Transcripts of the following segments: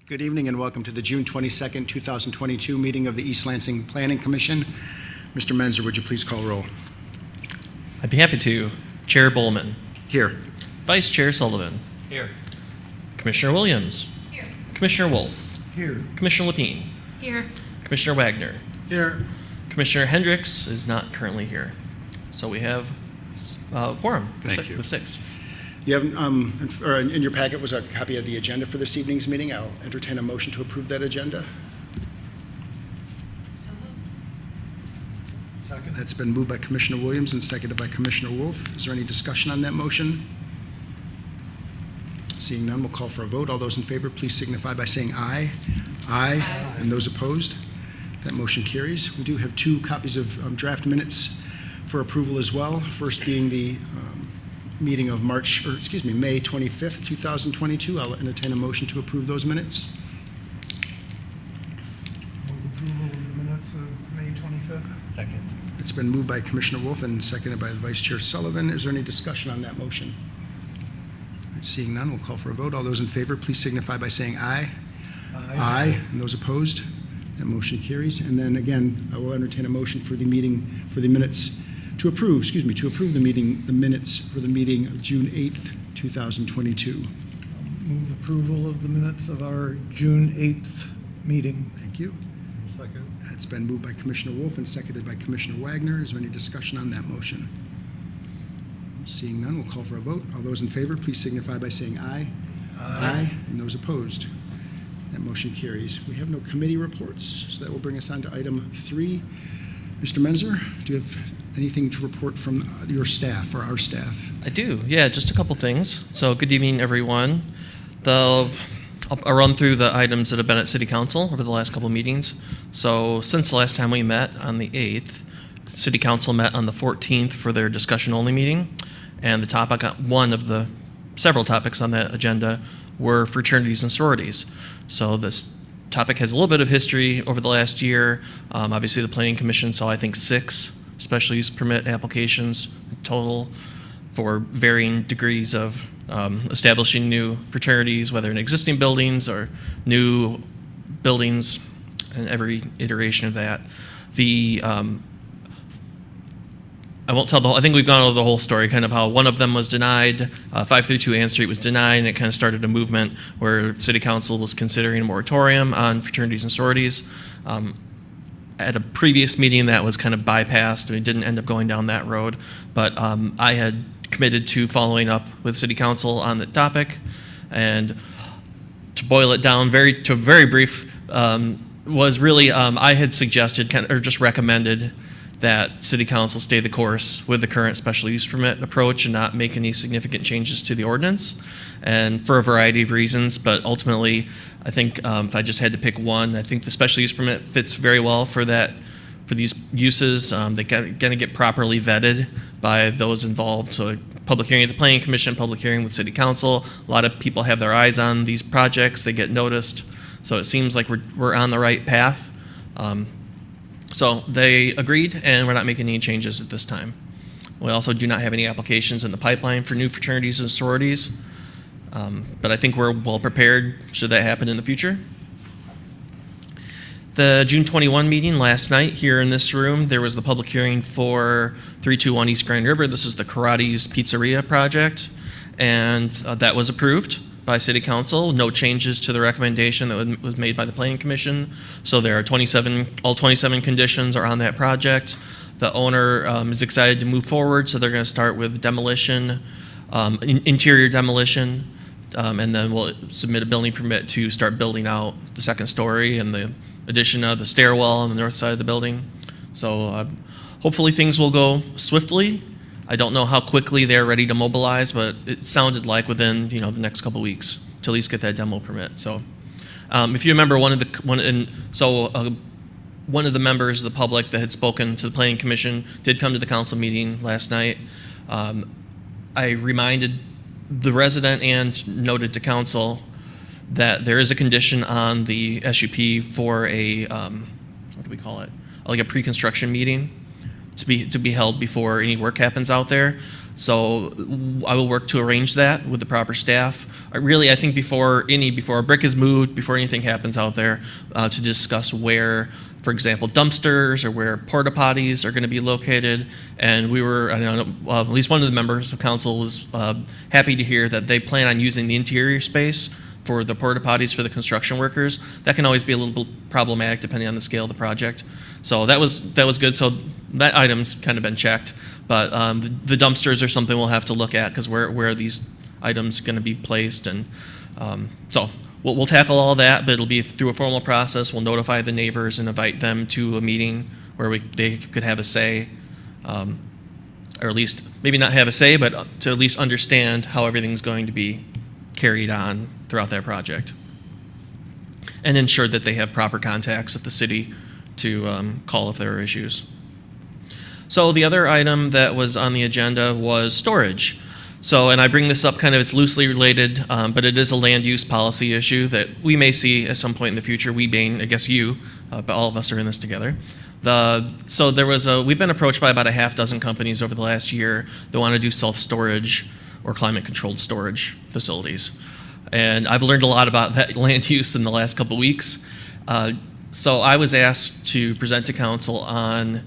Good evening and welcome to the June 22nd, 2022 meeting of the East Lansing Planning Commission. Mr. Menzer, would you please call roll? I'd be happy to. Chair Bowman. Here. Vice Chair Sullivan. Here. Commissioner Williams. Here. Commissioner Wolf. Here. Commissioner Lapine. Here. Commissioner Wagner. Here. Commissioner Hendricks is not currently here. So we have quorum Thank you. with 6. You have, in your packet was a copy of the agenda for this evening's meeting. I'll entertain a motion to approve that agenda. Second. That's been moved by Commissioner Williams and seconded by Commissioner Wolf. Is there any discussion on that motion? Seeing none, we'll call for a vote. All those in favor, please signify by saying aye. Aye. And those opposed? That motion carries. We do have 2 copies of draft minutes for approval as well. First being the meeting of May 25th, 2022. I'll entertain a motion to approve those minutes. Move approval of the minutes of May 25th. Second. It's been moved by Commissioner Wolf and seconded by Vice Chair Sullivan. Is there any discussion on that motion? All right, seeing none, we'll call for a vote. All those in favor, please signify by saying aye. Aye. And those opposed? That motion carries. And then again, I will entertain a motion for the minutes to approve the minutes for the meeting of June 8th, 2022. Move approval of the minutes of our June 8th meeting. Thank you. Second. It's been moved by Commissioner Wolf and seconded by Commissioner Wagner. Is there any discussion on that motion? Seeing none, we'll call for a vote. All those in favor, please signify by saying aye. Aye. And those opposed? That motion carries. We have no committee reports, so that will bring us on to item 3. Mr. Menzer, do you have anything to report from your staff or our staff? I do. Yeah, just a couple things. So good evening, everyone. I'll run through the items that have been at City Council over the last couple meetings. So since the last time we met on the 8th, City Council met on the 14th for their discussion-only meeting. And the topic, one of the several topics on that agenda, were fraternities and sororities. So this topic has a little bit of history over the last year. Obviously, the Planning Commission saw, I think, 6 special use permit applications total for varying degrees of establishing new fraternities, whether in existing buildings or new buildings, and every iteration of that. I won't tell I think we've gone over the whole story, kind of how one of them was denied, 532 Ann Street was denied, and it kind of started a movement where City Council was considering a moratorium on fraternities and sororities. At a previous meeting, that was kind of bypassed. We didn't end up going down that road, but I had committed to following up with City Council on the topic, and to boil it down to a very brief, was really I had suggested or just recommended that City Council stay the course with the current special use permit approach and not make any significant changes to the ordinance, and for a variety of reasons. But ultimately, I think if I just had to pick one, I think the special use permit fits very well for these uses. They're going to get properly vetted by those involved. So public hearing at the Planning Commission, public hearing with City Council. A lot of people have their eyes on these projects. They get noticed. So it seems like we're on the right path. So they agreed, and we're not making any changes at this time. We also do not have any applications in the pipeline for new fraternities and sororities, but I think we're well prepared should that happen in the future. The June 21 meeting last night here in this room, there was the public hearing for 321 East Grand River. This is the Karate's Pizzeria project, and that was approved by City Council. No changes to the recommendation that was made by the Planning Commission. So there are all 27 conditions are on that project. The owner is excited to move forward, so they're going to start with demolition, interior demolition, and then we'll submit a building permit to start building out the second story and the addition of the stairwell on the north side of the building. So hopefully things will go swiftly. I don't know how quickly they're ready to mobilize, but it sounded like within the next couple weeks to at least get that demo permit. So, if you remember, one of the members of the public that had spoken to the Planning Commission did come to the council meeting last night. I reminded the resident and noted to council that there is a condition on the SUP for a what do we call it? Like a pre-construction meeting to be held before any work happens out there. So I will work to arrange that with the proper staff. I think before a brick is moved, before anything happens out there, to discuss where, for example, dumpsters or where porta potties are going to be located. And I know at least one of the members of council was happy to hear that they plan on using the interior space for the porta potties for the construction workers. That can always be a little bit problematic depending on the scale of the project. So that was good. So that item's kind of been checked. But the dumpsters are something we'll have to look at because where are these items going to be placed? And so we'll tackle all that, but it'll be through a formal process. We'll notify the neighbors and invite them to a meeting where they could have a say, or at least maybe not have a say, but to at least understand how everything's going to be carried on throughout that project, and ensure that they have proper contacts at the city to call if there are issues. So the other item that was on the agenda was storage. So, and I bring this up it's loosely related, but it is a land use policy issue that we may see at some point in the future. We being, I guess you, but all of us are in this together. We've been approached by about a half dozen companies over the last year that want to do self-storage or climate-controlled storage facilities. And I've learned a lot about that land use in the last couple weeks. So I was asked to present to council on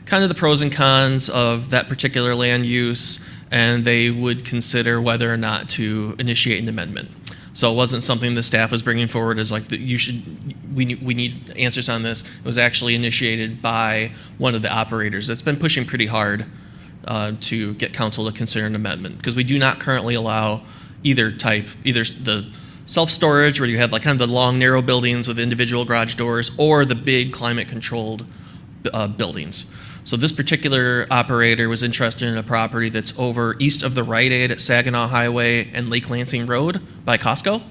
kind of the pros and cons of that particular land use, and they would consider whether or not to initiate an amendment. So it wasn't something the staff was bringing forward as we need answers on this. It was actually initiated by one of the operators that's been pushing pretty hard to get council to consider an amendment, because we do not currently allow either the self-storage where you have kind of the long narrow buildings with individual garage doors, or the big climate controlled buildings. So this particular operator was interested in a property that's over east of the Rite Aid at Saginaw Highway and Lake Lansing Road by Costco.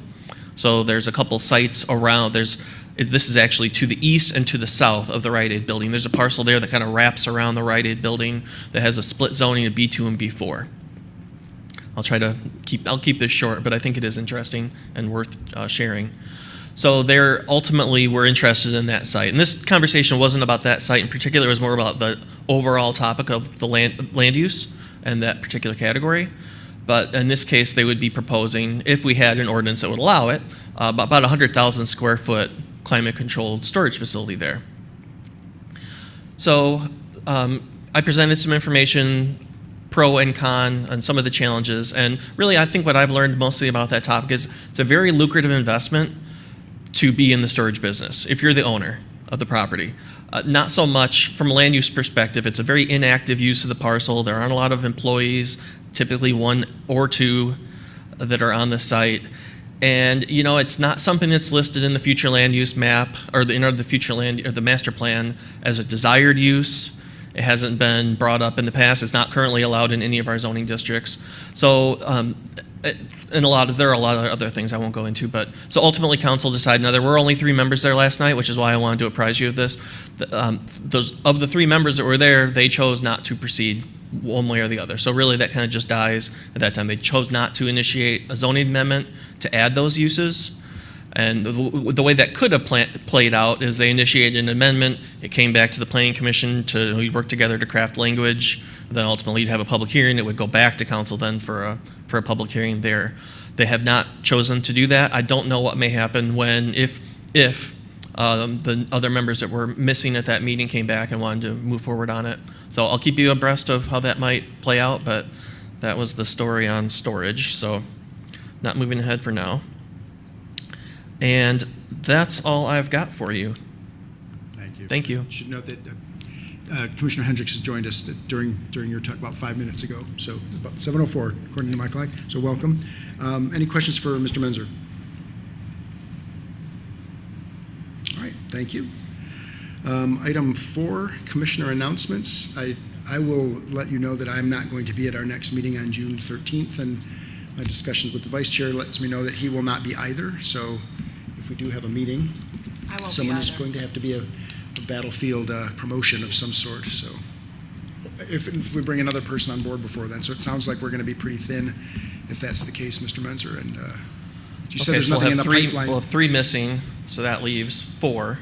So there's a couple sites around. This is actually to the east and to the south of the Rite Aid building. There's a parcel there that kind of wraps around the Rite Aid building that has a split zoning of B2 and B4. I'll keep this short, but I think it is interesting and worth sharing. So we're interested in that site. And this conversation wasn't about that site in particular. It was more about the overall topic of the land use and that particular category. But in this case, they would be proposing, if we had an ordinance that would allow it, about 100,000 square foot climate-controlled storage facility there. So I presented some information, pro and con, on some of the challenges. And really, I think what I've learned mostly about that topic is it's a very lucrative investment to be in the storage business if you're the owner of the property. Not so much from a land use perspective. It's a very inactive use of the parcel. There aren't a lot of employees, typically one or two that are on the site. And it's not something that's listed in the future land use map or the master plan as a desired use. It hasn't been brought up in the past. It's not currently allowed in any of our zoning districts. So there are a lot of other things I won't go into, but so ultimately council decided. Now there were only 3 members there last night, which is why I wanted to apprise you of this. Of the 3 members that were there, they chose not to proceed one way or the other. So really that kind of just dies at that time. They chose not to initiate a zoning amendment to add those uses. And the way that could have played out is they initiated an amendment. It came back to the Planning Commission we worked together to craft language. Then ultimately you'd have a public hearing. It would go back to council then for a public hearing there. They have not chosen to do that. I don't know what may happen if the other members that were missing at that meeting came back and wanted to move forward on it. So I'll keep you abreast of how that might play out, but that was the story on storage. So not moving ahead for now. And that's all I've got for you. Thank you. Thank you. I should note that Commissioner Hendricks has joined us during your talk about 5 minutes ago, so about 7:04 according to my clock. So welcome. Any questions for Mr. Menzer? All right, thank you. Item 4, Commissioner announcements. I will let you know that I'm not going to be at our next meeting on June 13th, and my discussions with the Vice Chair lets me know that he will not be either. So if we do have a meeting, someone is going to have to be a battlefield promotion of some sort. So if we bring another person on board before then. So it sounds like we're going to be pretty thin if that's the case, Mr. Menzer. And you said there's nothing in the pipeline. We'll have 3 missing, so that leaves 4.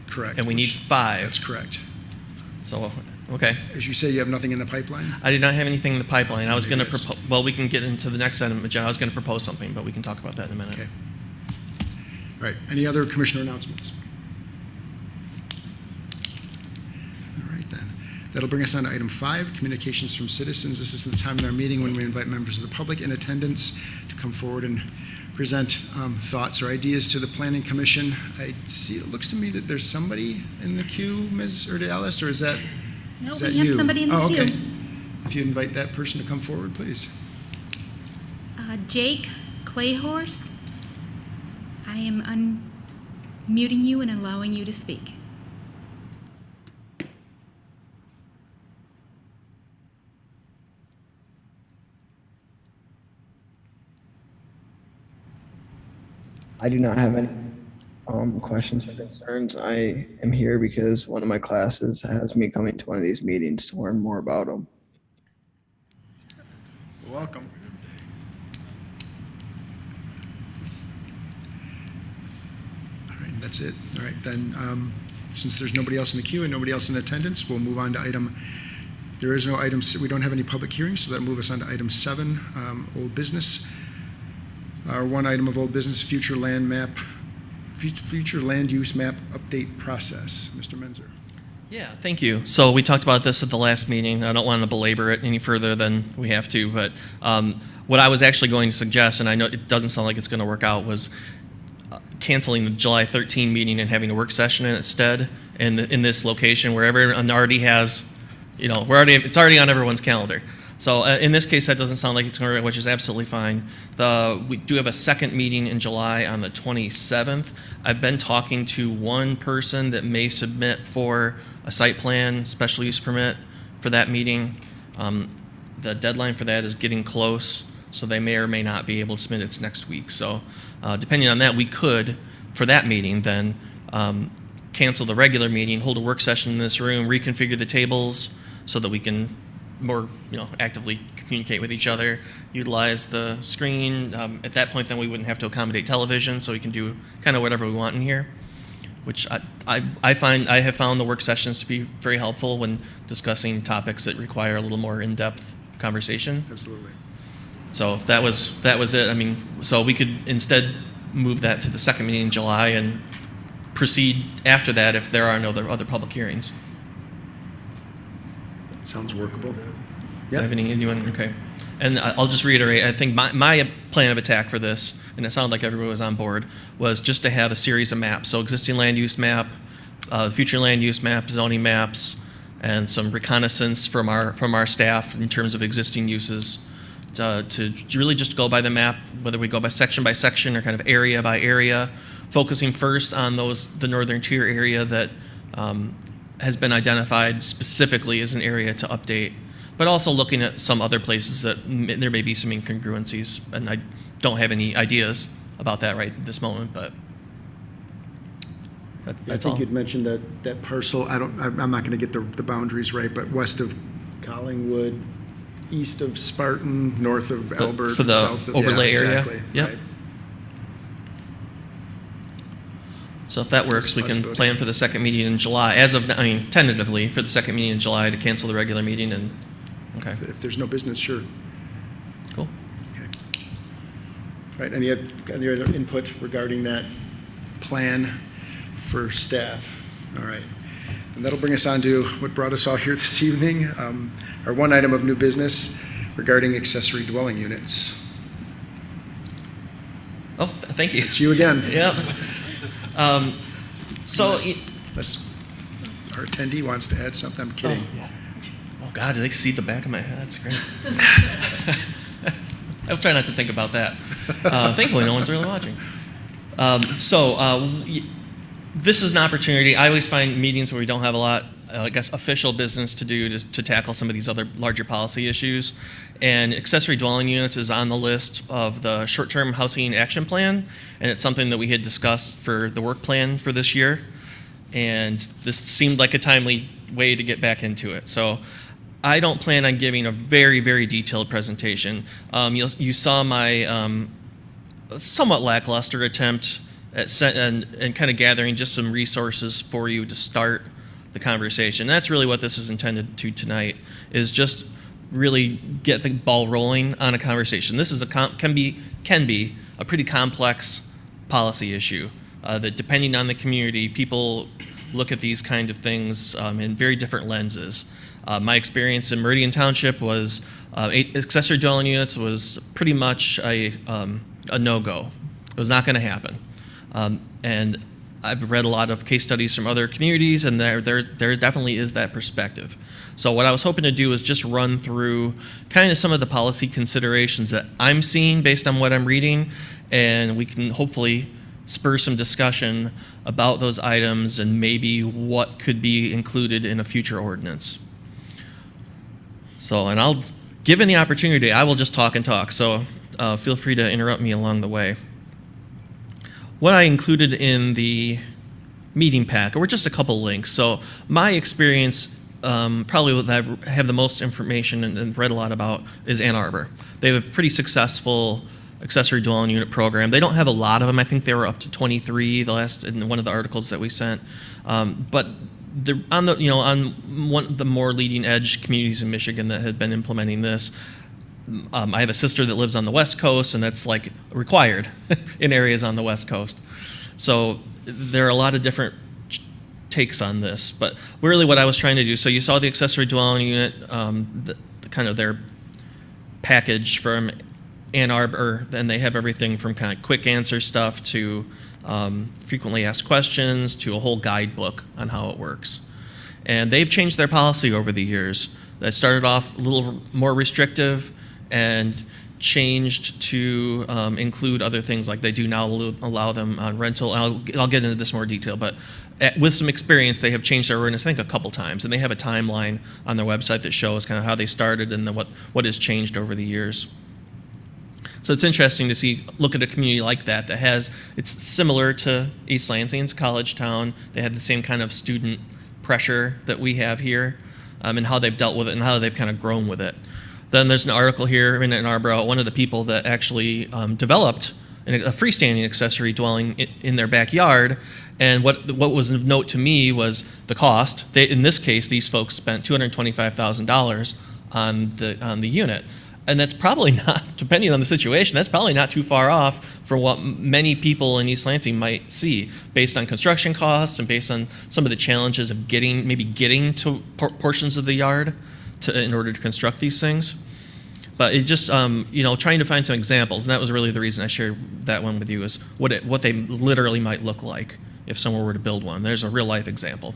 Correct. And we need 5. That's correct. So Okay. As you say, you have nothing in the pipeline? I did not have anything in the pipeline. I was going to Maybe that's- propose, well, we can get into the next item, John. I was going to propose something, but we can talk about that in a minute. Okay. All right, any other commissioner announcements? All right, then. That'll bring us on to item 5, communications from citizens. This is the time in our meeting when we invite members of the public in attendance to come forward and present thoughts or ideas to the Planning Commission. I see, it looks to me that there's somebody in the queue, Ms. Urdialis, or is that No, is that we have you? somebody in the queue. Okay. If you invite that person to come forward, please. Jake Clayhorst, I am unmuting you and allowing you to speak. I do not have any questions or concerns. I am here because one of my classes has me coming to one of these meetings to learn more about them. Welcome. All right, that's it. All right, then, since there's nobody else in the queue and nobody else in attendance, we'll move on to item, there is no item, we don't have any public hearings, so that'll move us on to item 7, old business. Our one item of old business, future land use map update process. Mr. Menzer. Yeah, thank you. So we talked about this at the last meeting. I don't want to belabor it any further than we have to, but what I was actually going to suggest, and I know it doesn't sound like it's going to work out, was canceling the July 13 meeting and having a work session instead in this location where everyone already has, it's already on everyone's calendar. So in this case, that doesn't sound like it's going to work, which is absolutely fine. We do have a second meeting in July on the 27th. I've been talking to one person that may submit for a site plan special use permit for that meeting. The deadline for that is getting close, so they may or may not be able to submit it next week. So depending on that, we could, for that meeting, then cancel the regular meeting, hold a work session in this room, reconfigure the tables so that we can more actively communicate with each other, utilize the screen. At that point, then we wouldn't have to accommodate television, so we can do kind of whatever we want in here, which I have found the work sessions to be very helpful when discussing topics that require a little more in-depth conversation. Absolutely. So that was it. I mean, so we could instead move that to the second meeting in July and proceed after that if there are no other public hearings. Sounds workable. Do you have anyone? Okay. And I'll just reiterate, I think my plan of attack for this, and it sounded like everyone was on board, was just to have a series of maps. So existing land use map, future land use map, zoning maps, and some reconnaissance from our staff in terms of existing uses to really just go by the map, whether we go by section or kind of area by area, focusing first on the northern tier area that has been identified specifically as an area to update, but also looking at some other places that there may be some incongruencies, and I don't have any ideas about that right at this moment, but that's all. I think you'd mentioned that parcel, I'm not going to get the boundaries right, but west of Collingwood, east of Spartan, north of Albert, for the south of overlay area? exactly, Yep. right. So if that works, we can Possibility. plan for the second meeting in July, tentatively for the second meeting in July to cancel the regular meeting and, okay, If there's no business, sure. cool. Okay. All right, any other input regarding that plan for staff? All right. And that'll bring us on to what brought us all here this evening, our one item of new business regarding accessory dwelling units. Oh, thank you. It's you again. Yeah. So, Unless our attendee wants to add something, I'm kidding. yeah. Oh God, do they see the back of my head? That's great. I'll try not to think about that. Thankfully, no one's really watching. This is an opportunity. I always find meetings where we don't have a lot, official business to do to tackle some of these other larger policy issues. And accessory dwelling units is on the list of the short-term housing action plan, and it's something that we had discussed for the work plan for this year. And this seemed like a timely way to get back into it. So I don't plan on giving a very, very detailed presentation. You saw my somewhat lackluster attempt at and kind of gathering just some resources for you to start the conversation. That's really what this is intended to tonight, is just really get the ball rolling on a conversation. This is can be a pretty complex policy issue that, depending on the community, people look at these kind of things in very different lenses. My experience in Meridian Township was accessory dwelling units was pretty much a no-go. It was not going to happen. And I've read a lot of case studies from other communities, and there definitely is that perspective. So what I was hoping to do is just run through kind of some of the policy considerations that I'm seeing based on what I'm reading, and we can hopefully spur some discussion about those items and maybe what could be included in a future ordinance. So, and given the opportunity, I will just talk and talk, so feel free to interrupt me along the way. What I included in the meeting pack were just a couple links. So my experience, probably what I have the most information and read a lot about, is Ann Arbor. They have a pretty successful accessory dwelling unit program. They don't have a lot of them. I think they were up to 23 in one of the articles that we sent. But they're on one of the more leading edge communities in Michigan that had been implementing this. I have a sister that lives on the West Coast, and that's like required in areas on the West Coast. So there are a lot of different takes on this, but really what I was trying to do, so you saw the accessory dwelling unit, kind of their package from Ann Arbor, and they have everything from kind of quick answer stuff to frequently asked questions to a whole guidebook on how it works. And they've changed their policy over the years. That started off a little more restrictive and changed to include other things, like they do now allow them on rental. I'll get into this more detail, but with some experience, they have changed their ordinance, I think, a couple times, and they have a timeline on their website that shows kind of how they started and then what has changed over the years. So it's interesting to look at a community like that it's similar to East Lansing's college town. They have the same kind of student pressure that we have here, and how they've dealt with it and how they've kind of grown with it. Then there's an article here in Ann Arbor, one of the people that actually developed a freestanding accessory dwelling in their backyard, and what was of note to me was the cost. In this case, these folks spent $225,000 on the unit. And that's probably not, depending on the situation, that's probably not too far off from what many people in East Lansing might see, based on construction costs and based on some of the challenges of getting to portions of the yard in order to construct these things. But it just, trying to find some examples, and that was really the reason I shared that one with you, is what they literally might look like if someone were to build one. There's a real life example.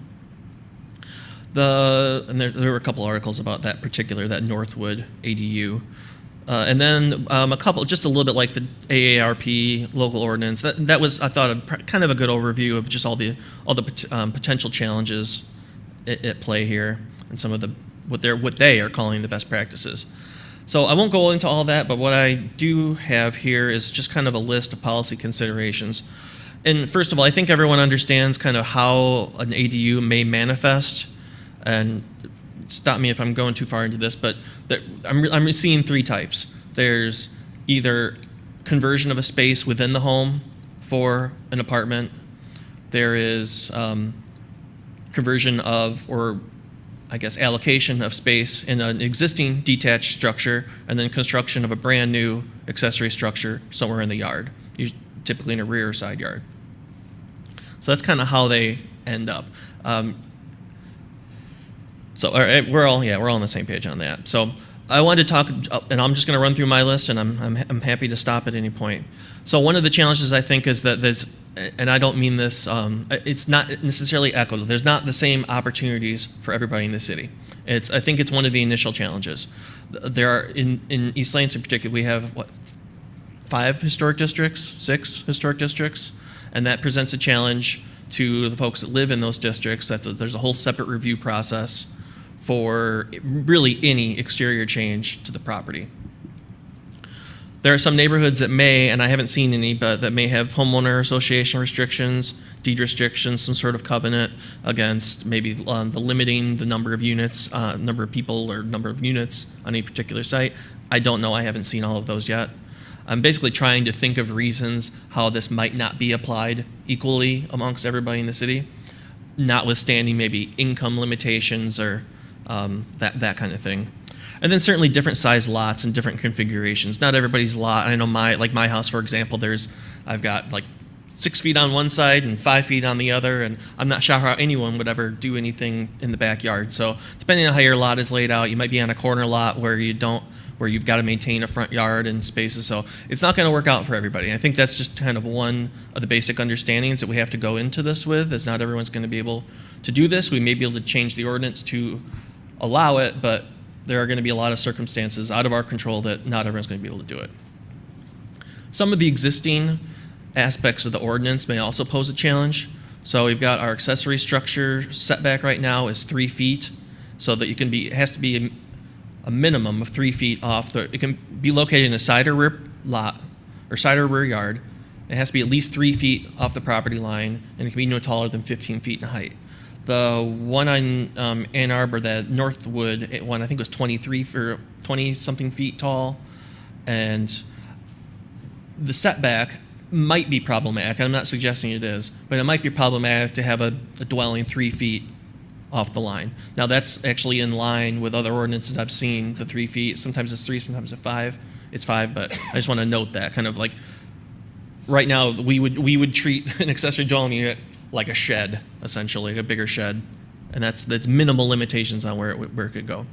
And there were a couple articles about that Northwood ADU. And then just a little bit like the AARP local ordinance. That was, I thought, kind of a good overview of just all the potential challenges at play here, and some of what they are calling the best practices. So I won't go into all that, but what I do have here is just kind of a list of policy considerations. And first of all, I think everyone understands kind of how an ADU may manifest. And stop me if I'm going too far into this, but I'm seeing three types. There's either conversion of a space within the home for an apartment. There is conversion of, or I guess allocation of space in an existing detached structure, and then construction of a brand new accessory structure somewhere in the yard, typically in a rear or side yard. So that's kind of how they end up. So all right, we're all on the same page on that. So I wanted to talk, and I'm just going to run through my list, and I'm happy to stop at any point. So one of the challenges, I think, is that there's, and I don't mean this, it's not necessarily equitable. There's not the same opportunities for everybody in the city. I think it's one of the initial challenges. There are, in East Lansing in particular, we have, 6 historic districts, and that presents a challenge to the folks that live in those districts. There's a whole separate review process for really any exterior change to the property. There are some neighborhoods that may, and I haven't seen any, but that may have homeowner association restrictions, deed restrictions, some sort of covenant against maybe the limiting the number of units, number of people or number of units on a particular site. I don't know, I haven't seen all of those yet. I'm basically trying to think of reasons how this might not be applied equally amongst everybody in the city. notwithstanding maybe income limitations or that kind of thing. And then certainly different size lots and different configurations. Not everybody's lot. I know my house, for example, I've got like 6 feet on one side and 5 feet on the other, and I'm not sure how anyone would ever do anything in the backyard. So depending on how your lot is laid out, you might be on a corner lot where you've got to maintain a front yard and spaces. So it's not going to work out for everybody. I think that's just kind of one of the basic understandings that we have to go into this with, is not everyone's going to be able to do this. We may be able to change the ordinance to allow it, but there are going to be a lot of circumstances out of our control that not everyone's going to be able to do it. Some of the existing aspects of the ordinance may also pose a challenge. So we've got our accessory structure setback right now is 3 feet, so that it has to be a minimum of 3 feet off it can be located in a side or rear lot or side or rear yard. It has to be at least 3 feet off the property line, and it can be no taller than 15 feet in height. The one on Ann Arbor, that Northwood one, I think was 20 something feet tall, and the setback might be problematic. I'm not suggesting it is, but it might be problematic to have a dwelling 3 feet off the line. Now that's actually in line with other ordinances I've seen, the 3 feet. Sometimes it's 3, sometimes it's 5. It's 5, but I just want to note that kind of like right now we would treat an accessory dwelling unit like a shed, essentially, a bigger shed, and that's minimal limitations on where it could go.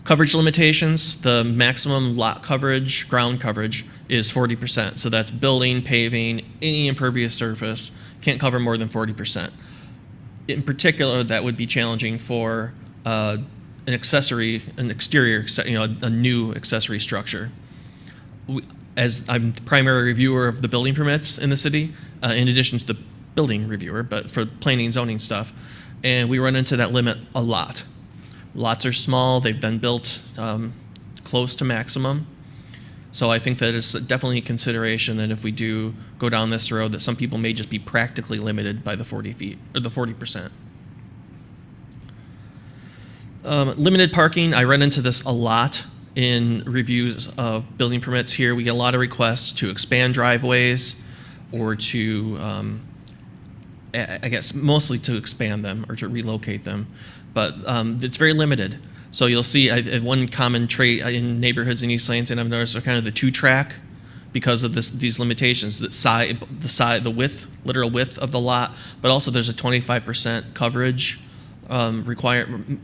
Coverage limitations, the maximum lot coverage, ground coverage, is 40%. So that's building, paving, any impervious surface, can't cover more than 40%. In particular, that would be challenging for an exterior, a new accessory structure. As I'm the primary reviewer of the building permits in the city, in addition to the building reviewer, but for planning and zoning stuff, and we run into that limit a lot. Lots are small, they've been built close to maximum. So I think that it's definitely a consideration that if we do go down this road, that some people may just be practically limited by the 40 feet, or the 40%. Limited parking, I run into this a lot in reviews of building permits here. We get a lot of requests to expand driveways or to, I guess, mostly to expand them or to relocate them. But it's very limited. So you'll see one common trait in neighborhoods in East Lansing I've noticed are kind of the 2-track because of these limitations, the width, literal width of the lot, but also there's a 25% coverage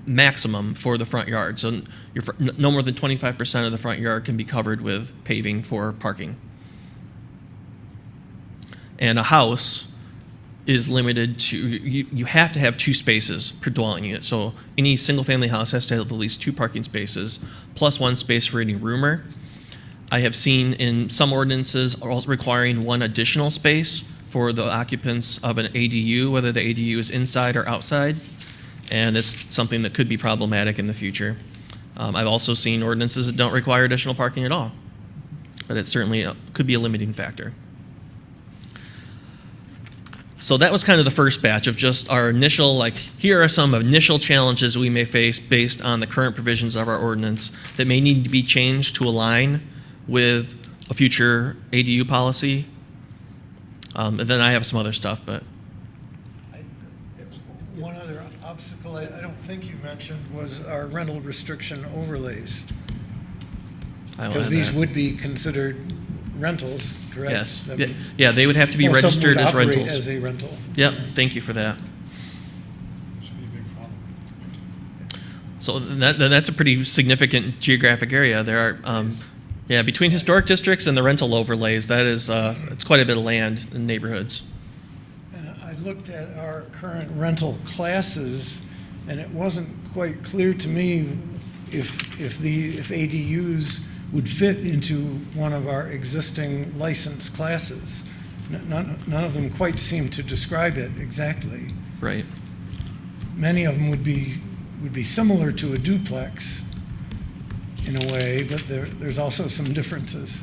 maximum for the front yard. So no more than 25% of the front yard can be covered with paving for parking. And a house is limited to, you have to have 2 spaces per dwelling unit. So any single family house has to have at least 2 parking spaces plus 1 space for any roomer. I have seen in some ordinances also requiring 1 additional space for the occupants of an ADU, whether the ADU is inside or outside, and it's something that could be problematic in the future. I've also seen ordinances that don't require additional parking at all, but it certainly could be a limiting factor. So that was kind of the first batch of just our initial, here are some initial challenges we may face based on the current provisions of our ordinance that may need to be changed to align with a future ADU policy. And then I have some other stuff, but. One other obstacle I don't think you mentioned was our rental restriction overlays. Because these would be considered rentals, correct? Yes. I mean, Yeah, they would have to be registered as operate rentals. as a rental. Yep, thank you for that. So that's a pretty significant geographic area. There are, between historic districts and the rental overlays, that is, it's quite a bit of land in neighborhoods. And I looked at our current rental classes, and it wasn't quite clear to me if ADUs would fit into one of our existing license classes. None of them quite seem to describe it exactly. Right. Many of them would be similar to a duplex in a way, but there's also some differences.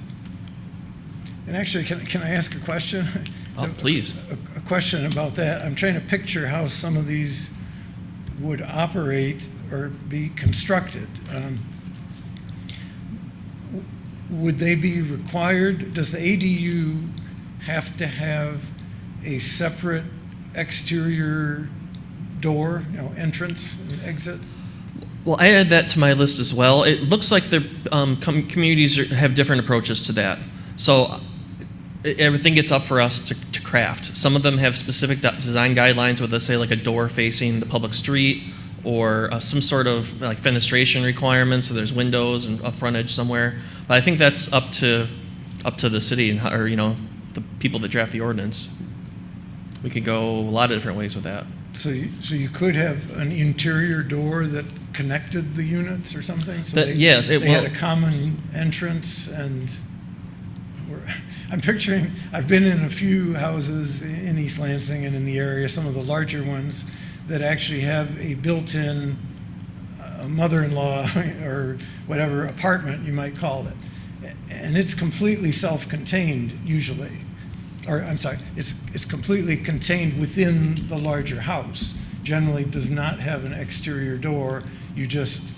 And actually, can I ask a question? Oh, please. A question about that. I'm trying to picture how some of these would operate or be constructed. Would they be required? Does the ADU have to have a separate exterior door, entrance and exit? Well, I add that to my list as well. It looks like the communities have different approaches to that. So everything gets up for us to craft. Some of them have specific design guidelines where they say like a door facing the public street, or some sort of like fenestration requirements, so there's windows and a frontage somewhere. But I think that's up to the city and or the people that draft the ordinance. We could go a lot of different ways with that. So you could have an interior door that connected the units or something? So Yes, they had a common entrance, and I'm picturing, I've been in a few houses in East Lansing and in the area, some of the larger ones, that actually have a built-in mother-in-law or whatever apartment you might call it. And it's completely self-contained usually. Or I'm sorry, it's completely contained within the larger house. Generally does not have an exterior door. You just,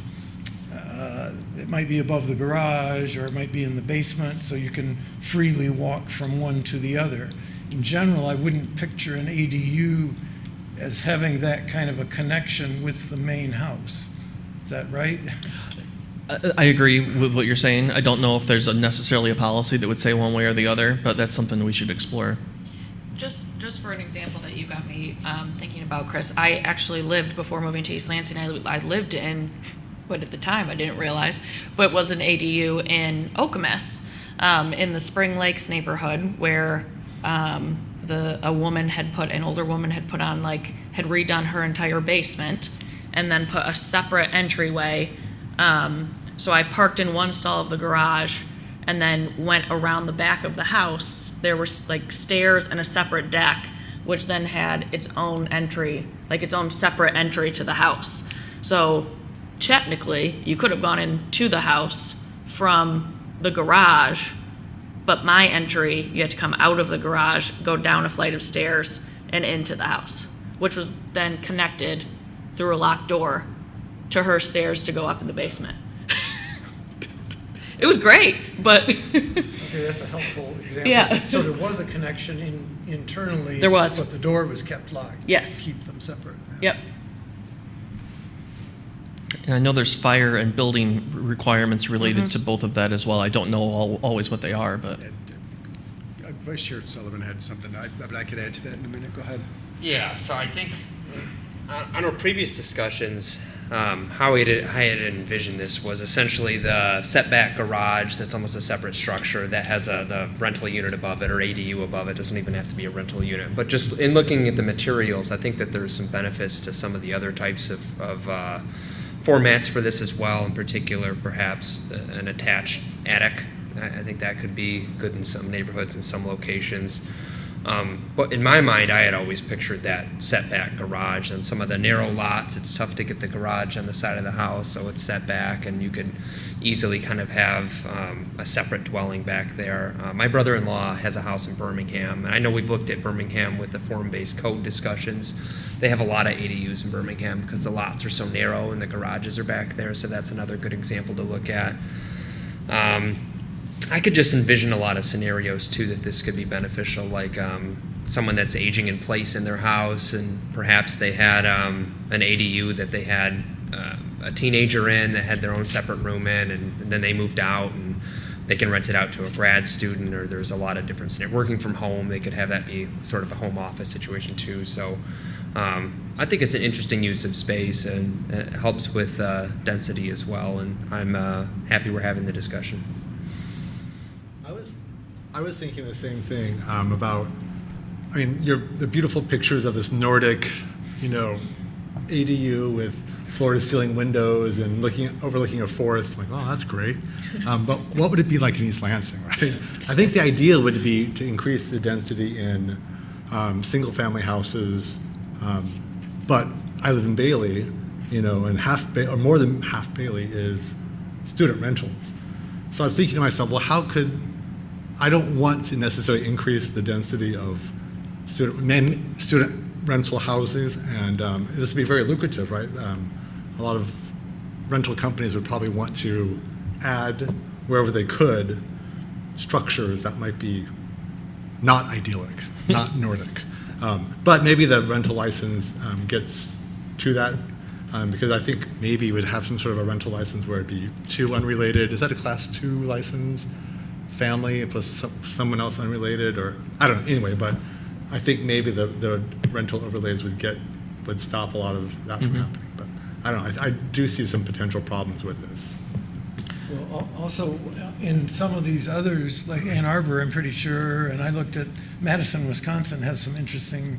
it might be above the garage or it might be in the basement, so you can freely walk from one to the other. In general, I wouldn't picture an ADU as having that kind of a connection with the main house. Is that right? I agree with what you're saying. I don't know if there's necessarily a policy that would say one way or the other, but that's something we should explore. Just for an example that you got me thinking about, Chris, I actually lived, before moving to East Lansing, I lived in, what at the time I didn't realize, but was an ADU in Okemos, in the Spring Lakes neighborhood, where an older woman had put on, had redone her entire basement, and then put a separate entryway. So I parked in one stall of the garage and then went around the back of the house. There were stairs and a separate deck, which then had its own entry, its own separate entry to the house. So technically, you could have gone into the house from the garage, but my entry, you had to come out of the garage, go down a flight of stairs, and into the house, which was then connected through a locked door to her stairs to go up in the basement. It was great, but Okay, that's a helpful example. Yeah. So there was a connection internally. There was. But the door was kept locked. Yes. To keep them separate. Yep. And I know there's fire and building requirements related to both of that as well. I don't know always what they are, but Vice Chair Sullivan had something, but I could add to that in a minute. Go ahead. Yeah, so I think on our previous discussions, how I had envisioned this was essentially the setback garage that's almost a separate structure that has the rental unit above it or ADU above it. Doesn't even have to be a rental unit. But just in looking at the materials, I think that there's some benefits to some of the other types of formats for this as well. In particular, perhaps an attached attic. I think that could be good in some neighborhoods and some locations. But in my mind, I had always pictured that setback garage. And some of the narrow lots, it's tough to get the garage on the side of the house, so it's set back, and you could easily kind of have a separate dwelling back there. My brother-in-law has a house in Birmingham, and I know we've looked at Birmingham with the form-based code discussions. They have a lot of ADUs in Birmingham because the lots are so narrow and the garages are back there, so that's another good example to look at. I could just envision a lot of scenarios too that this could be beneficial, like someone that's aging in place in their house, and perhaps they had an ADU that they had a teenager in that had their own separate room in, and then they moved out, and they can rent it out to a grad student, or there's a lot of different scenarios. Working from home, they could have that be sort of a home office situation too. So I think it's an interesting use of space, and it helps with density as well, and I'm happy we're having the discussion. I was thinking the same thing about, the beautiful pictures of this Nordic, ADU with floor-to-ceiling windows and overlooking a forest. I'm like, oh, that's great. But what would it be like in East Lansing, right? I think the ideal would be to increase the density in single-family houses. But I live in Bailey, and more than half Bailey is student rentals. So I was thinking to myself, well, I don't want to necessarily increase the density of student rental houses, and this would be very lucrative, right? A lot of rental companies would probably want to add, wherever they could, structures that might be not idyllic, not Nordic. But maybe the rental license gets to that, because I think maybe you would have some sort of a rental license where it'd be two unrelated. Is that a class 2 license? Family plus someone else unrelated, or I don't know. Anyway, but I think maybe the rental overlays would stop a lot of that from happening. But I don't know. I do see some potential problems with this. Well, also, in some of these others, like Ann Arbor, I'm pretty sure, and I looked at Madison, Wisconsin, has some interesting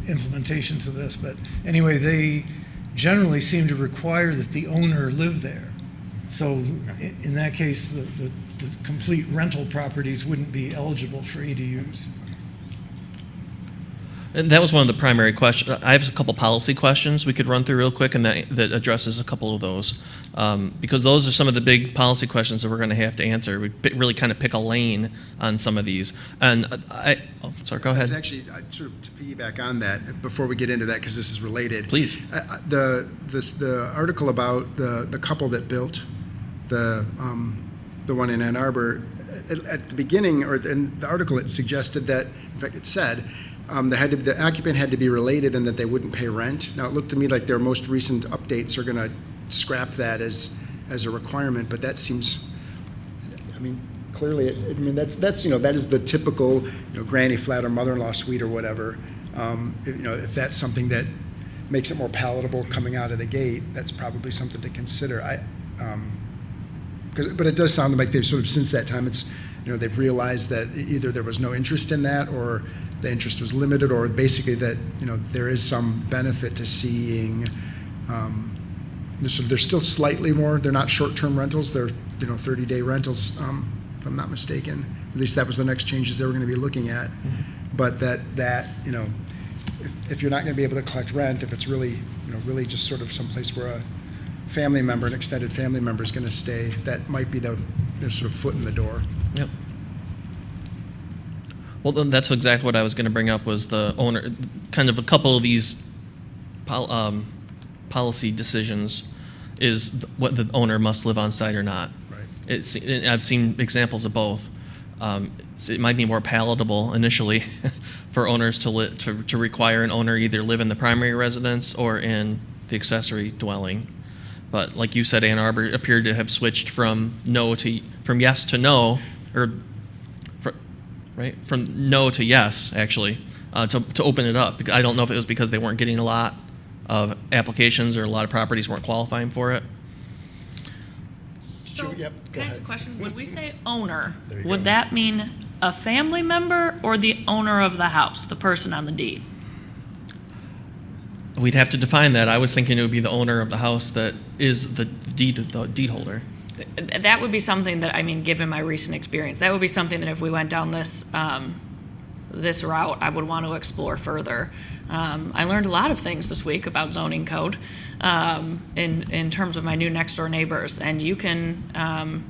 implementations of this. But anyway, they generally seem to require that the owner live there. So in that case, the complete rental properties wouldn't be eligible for ADUs. And that was one of the primary questions. I have a couple policy questions we could run through real quick, and that addresses a couple of those. Because those are some of the big policy questions that we're going to have to answer. We really kind of pick a lane on some of these. And sorry, go ahead. Actually, sort of to piggyback on that, before we get into that, because this is related. Please. The article about the couple that built the one in Ann Arbor, at the beginning, or in the article, it suggested that, in fact, it said, the occupant had to be related and that they wouldn't pay rent. Now, it looked to me like their most recent updates are going to scrap that as a requirement, but that seems, I mean, clearly, that is the typical, granny flat or mother-in-law suite or whatever. If that's something that makes it more palatable coming out of the gate, that's probably something to consider. But it does sound like they've sort of, since that time, it's, they've realized that either there was no interest in that, or the interest was limited, or basically that, there is some benefit to seeing, they're still slightly more, they're not short-term rentals, they're, 30-day rentals, if I'm not mistaken. At least that was the next changes they were going to be looking at. But that if you're not going to be able to collect rent, if it's really, really just sort of someplace where a family member, an extended family member is going to stay, that might be the sort of foot in the door. Yep. Well, then that's exactly what I was going to bring up, was the owner, kind of a couple of these policy decisions is what the owner must live on site or not. Right. I've seen examples of both. It might be more palatable initially for owners to require an owner either live in the primary residence or in the accessory dwelling. But like you said, Ann Arbor appeared to have switched from yes to no, or from no to yes, actually, to open it up. I don't know if it was because they weren't getting a lot of applications or a lot of properties weren't qualifying for it. So, Yep, go can I ask a ahead. question? When we say owner, There you would go. that mean a family member or the owner of the house, the person on the deed? We'd have to define that. I was thinking it would be the owner of the house that is the deed holder. That would be something that, given my recent experience, that would be something that if we went down this this route, I would want to explore further. I learned a lot of things this week about zoning code in terms of my new next door neighbors. And you can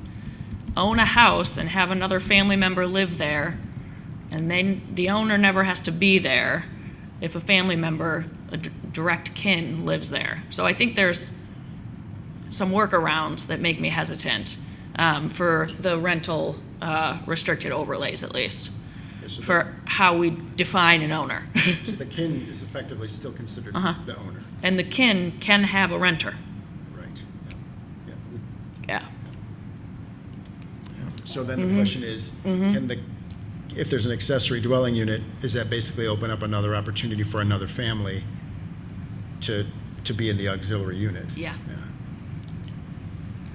own a house and have another family member live there, and then the owner never has to be there if a family member, a direct kin, lives there. So I think there's some workarounds that make me hesitant for the rental restricted overlays, at least, for how we define an owner. So the kin is effectively still considered the owner. And the kin can have a renter. Right. Yeah. Yeah. So then the question is, if there's an accessory dwelling unit, is that basically open up another opportunity for another family to be in the auxiliary unit? Yeah.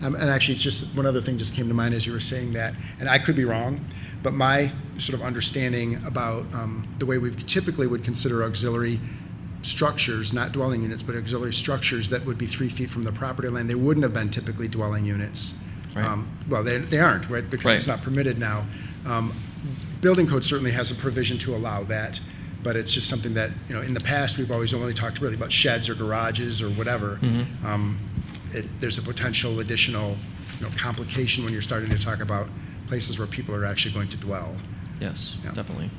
And actually, just one other thing just came to mind as you were saying that, and I could be wrong, but my sort of understanding about the way we typically would consider auxiliary structures, not dwelling units, but auxiliary structures that would be 3 feet from the property line, they wouldn't have been typically dwelling units. Right. Well, they aren't, right? Because it's not permitted now. Building code certainly has a provision to allow that, but it's just something that, in the past, we've always only talked really about sheds or garages or whatever. There's a potential additional, complication when you're starting to talk about places where people are actually going to dwell. Yes, Yeah. definitely.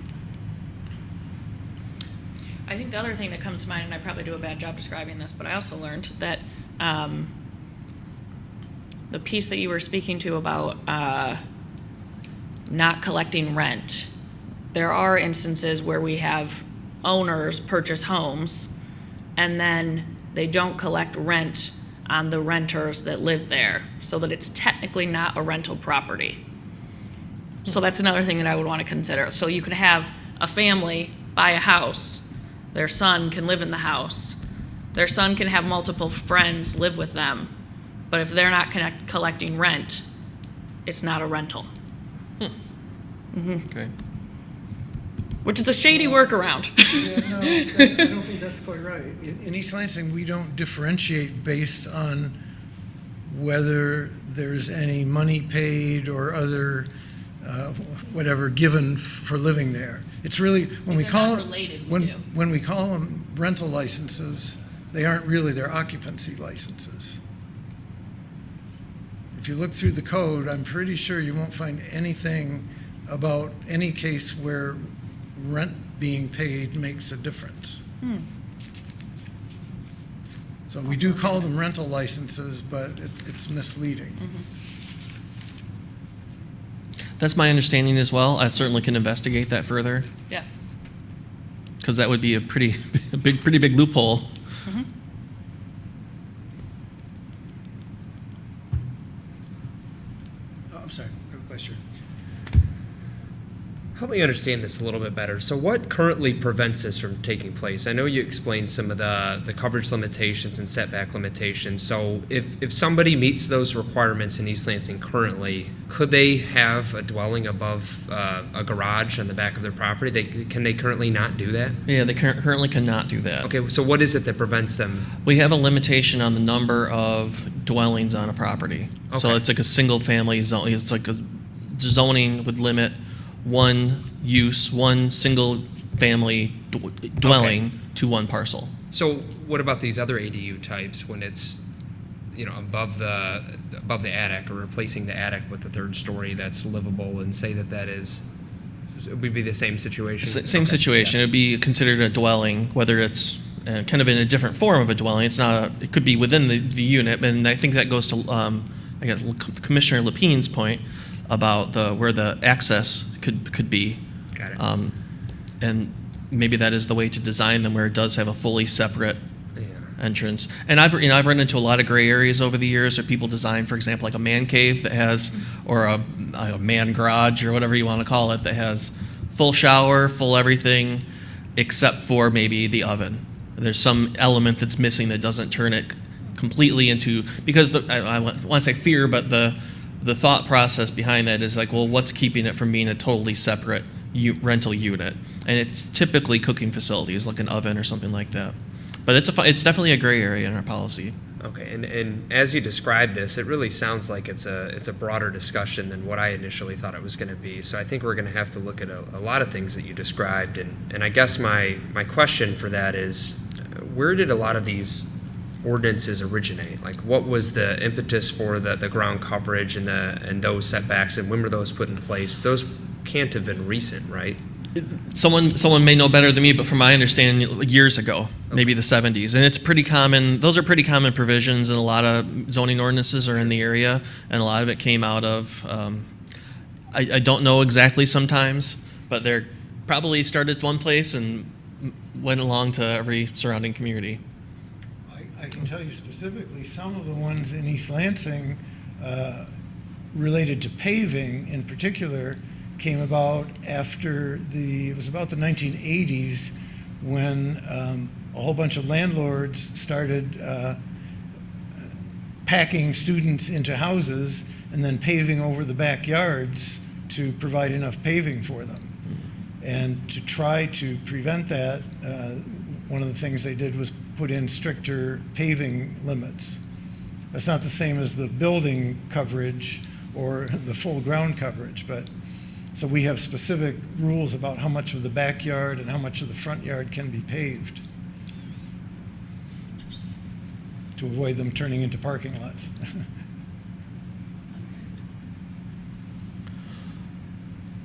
I think the other thing that comes to mind, and I probably do a bad job describing this, but I also learned that the piece that you were speaking to about not collecting rent, there are instances where we have owners purchase homes and then they don't collect rent on the renters that live there, so that it's technically not a rental property. So that's another thing that I would want to consider. So you could have a family buy a house, their son can live in the house, their son can have multiple friends live with them, but if they're not collecting rent, it's not a rental. Okay. Which is a shady workaround. Yeah, no, I don't think that's quite right. In East Lansing, we don't differentiate based on whether there's any money paid or other, whatever, given for living there. It's really, when we they're call not related, we when, do. when we call them rental licenses, they aren't really, they're occupancy licenses. If you look through the code, I'm pretty sure you won't find anything about any case where rent being paid makes a difference. So we do call them rental licenses, but it's misleading. That's my understanding as well. I certainly can investigate that further, Yeah. because that would be a pretty big loophole. Oh, I'm sorry, Vice Chair. Help me understand this a little bit better. So what currently prevents this from taking place? I know you explained some of the coverage limitations and setback limitations. So if somebody meets those requirements in East Lansing currently, could they have a dwelling above a garage on the back of their property? Can they currently not do that? Yeah, they currently cannot do that. Okay, so what is it that prevents them? We have a limitation on the number of dwellings on a property. So Okay. it's like a single family zone. It's like a zoning would limit one use, one single family dwelling to one parcel. So what about these other ADU types when it's, above the attic, or replacing the attic with the third story that's livable, and say that it would be the same situation? Same Okay, situation. yeah. It'd be considered a dwelling, whether it's kind of in a different form of a dwelling. It's not. It could be within the unit, and I think that goes to I guess Commissioner Lepine's point about where the access could be. Got it. And maybe that is the way to design them, where it does have a fully separate Yeah. entrance. And I've run into a lot of gray areas over the years where people design, for example, like a man cave that has, or a man garage or whatever you want to call it, that has full shower, full everything, except for maybe the oven. There's some element that's missing that doesn't turn it completely into, because I want to say fear, but the thought process behind that is like, well, what's keeping it from being a totally separate rental unit? And it's typically cooking facilities, like an oven or something like that. But it's definitely a gray area in our policy. Okay, and as you describe this, it really sounds like it's a broader discussion than what I initially thought it was going to be. So I think we're going to have to look at a lot of things that you described. And I guess my question for that is, where did a lot of these ordinances originate? Like, what was the impetus for the ground coverage and those setbacks, and when were those put in place? Those can't have been recent, right? Someone may know better than me, but from my understanding, years ago, maybe the 70s. And it's pretty common. Those are pretty common provisions, and a lot of zoning ordinances are in the area, and a lot of it came out of, I don't know exactly sometimes, but they're probably started one place and went along to every surrounding community. I can tell you specifically, some of the ones in East Lansing related to paving in particular came about after it was about the 1980s when a whole bunch of landlords started packing students into houses and then paving over the backyards to provide enough paving for them. And to try to prevent that, one of the things they did was put in stricter paving limits. That's not the same as the building coverage or the full ground coverage, but so we have specific rules about how much of the backyard and how much of the front yard can be paved to avoid them turning into parking lots.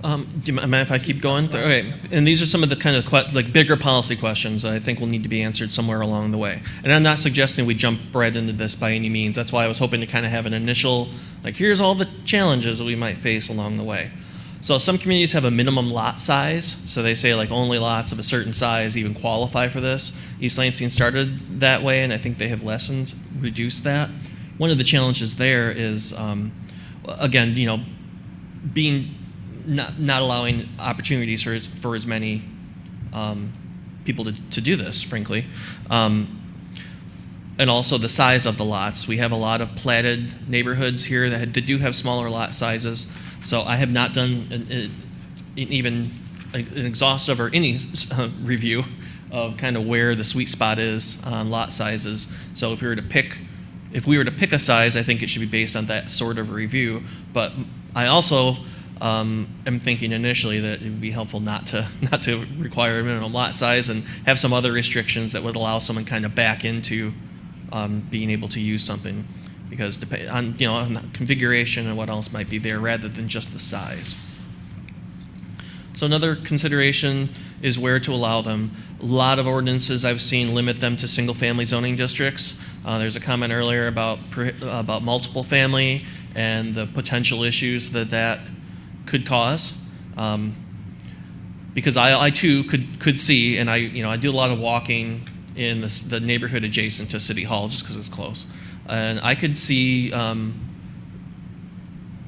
Do you mind if I keep going? Okay. And these are some of the kind of bigger policy questions that I think will need to be answered somewhere along the way. And I'm not suggesting we jump right into this by any means. That's why I was hoping to kind of have an initial, here's all the challenges that we might face along the way. So some communities have a minimum lot size, so they say like only lots of a certain size even qualify for this. East Lansing started that way, and I think they have reduced that. One of the challenges there is, again, being not allowing opportunities for as many people to do this, frankly. And also the size of the lots. We have a lot of platted neighborhoods here that do have smaller lot sizes. So I have not done even an exhaustive or any review of kind of where the sweet spot is on lot sizes. So if we were to pick a size, I think it should be based on that sort of review. But I also am thinking initially that it would be helpful not to require a minimum lot size and have some other restrictions that would allow someone kind of back into being able to use something, because on the configuration and what else might be there rather than just the size. So another consideration is where to allow them. A lot of ordinances I've seen limit them to single-family zoning districts. There's a comment earlier about multiple family and the potential issues that could cause. Because I too could see, and I do a lot of walking in the neighborhood adjacent to City Hall just because it's close. And I could see a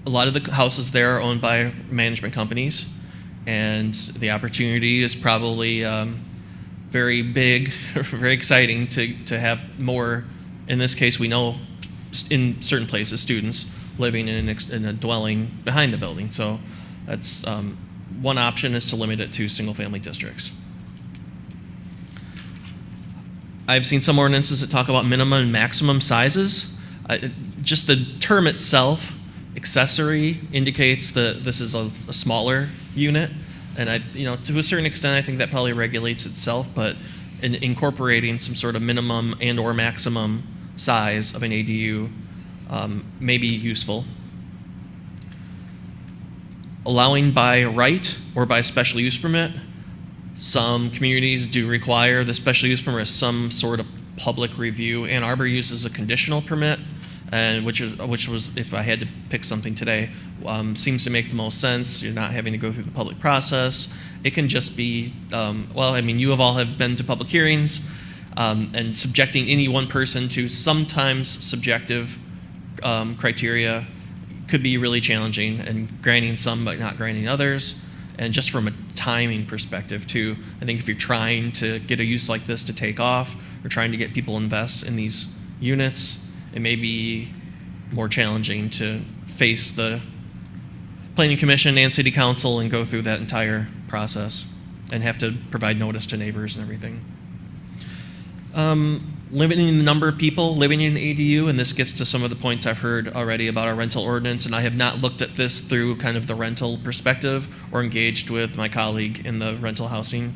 lot of the houses there are owned by management companies, and the opportunity is probably very big, very exciting to have more. In this case, we know in certain places students living in a dwelling behind the building. So that's one option, is to limit it to single-family districts. I've seen some ordinances that talk about minimum and maximum sizes. Just the term itself, accessory, indicates that this is a smaller unit. And to a certain extent, I think that probably regulates itself, but incorporating some sort of minimum and or maximum size of an ADU may be useful. Allowing by right or by special use permit. Some communities do require the special use permit as some sort of public review. Ann Arbor uses a conditional permit, and which was, if I had to pick something today, seems to make the most sense. You're not having to go through the public process. It can just be, you have all been to public hearings, and subjecting any one person to sometimes subjective criteria could be really challenging, and granting some but not granting others. And just from a timing perspective too, I think if you're trying to get a use like this to take off, or trying to get people to invest in these units, it may be more challenging to face the Planning Commission and City Council and go through that entire process and have to provide notice to neighbors and everything. Limiting the number of people living in an ADU, and this gets to some of the points I've heard already about our rental ordinance, and I have not looked at this through kind of the rental perspective or engaged with my colleague in the rental housing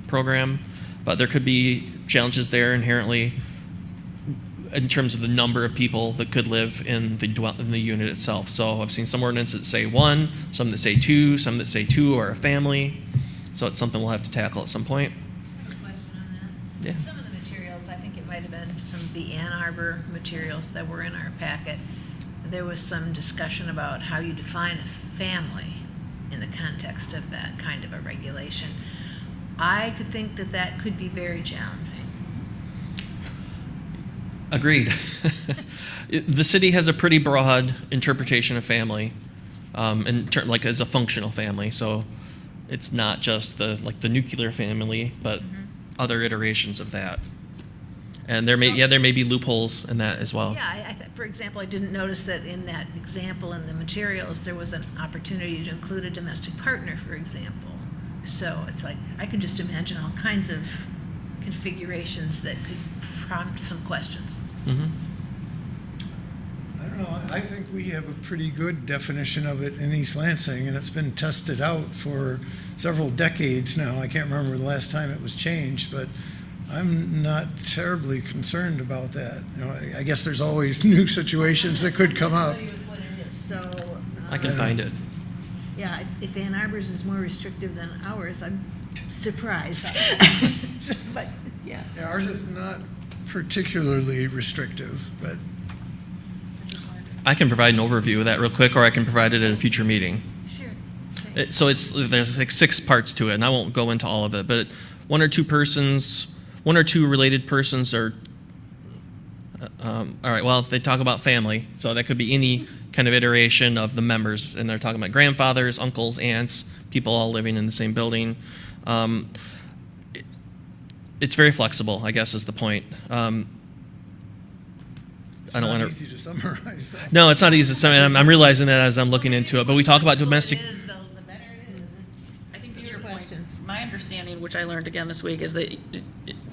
program, but there could be challenges there inherently in terms of the number of people that could live in the unit itself. So I've seen some ordinances that say one, some that say two, some that say two or a family, so it's something we'll have to tackle at some point. I have a question on that. Yeah. Some of the materials, I think it might have been some of the Ann Arbor materials that were in our packet. There was some discussion about how you define a family in the context of that kind of a regulation. I could think that could be very challenging. Agreed. The city has a pretty broad interpretation of family, like as a functional family. So it's not just the nuclear family, but other iterations of that. And there may be loopholes in that as well. Yeah, for example, I didn't notice that in that example in the materials there was an opportunity to include a domestic partner, for example. So it's like I could just imagine all kinds of configurations that could prompt some questions. Mm-hmm. I don't know, I think we have a pretty good definition of it in East Lansing, and it's been tested out for several decades now. I can't remember the last time it was changed, but I'm not terribly concerned about that. I guess there's always new situations that could come up. I can find it. Yeah, if Ann Arbor's is more restrictive than ours, I'm surprised. But yeah. Yeah, ours is not particularly restrictive, but I can provide an overview of that real quick, or I can provide it at a future meeting. Sure. So there's like 6 parts to it, and I won't go into all of it, but 1 or 2 related persons are, all right, well, they talk about family, so that could be any kind of iteration of the members, and they're talking about grandfathers, uncles, aunts, people all living in the same building. It's very flexible, I guess, is the point. It's I don't not want easy to summarize that. No, it's not easy. I'm realizing that as I'm looking into it. But we talk about domestic. The better it is. I think to Your your point, questions. my understanding, which I learned again this week, is that